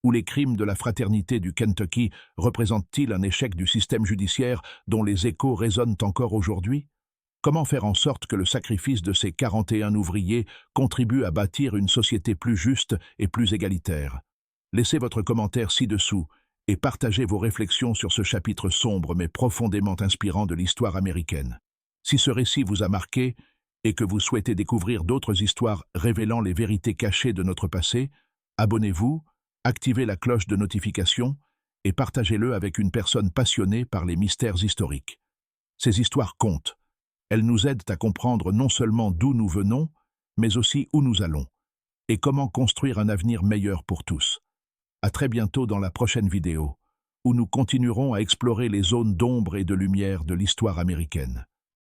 Ou les crimes de la fraternité du Kentucky représentent-ils un échec du système judiciaire dont les échos résonnent encore aujourd'hui? Comment faire en sorte que le sacrifice de ces 41 ouvriers contribue à bâtir une société plus juste et plus égalitaire? Laissez votre commentaire ci-dessous et partagez vos réflexions sur ce chapitre sombre mais profondément inspirant de l'histoire américaine. Si ce récit vous a marqué et que vous souhaitez découvrir d'autres histoires révélant les vérités cachées de notre passé, abonnez-vous, activez la cloche de notification et partagez-le avec une personne passionnée par les mystères historiques. Ces histoires comptent. Elles nous aident à comprendre non seulement d'où nous venons, mais aussi où nous allons, et comment construire un avenir meilleur pour tous. À très bientôt dans la prochaine vidéo, où nous continuerons à explorer les zones d'ombre et de lumière de l'histoire américaine.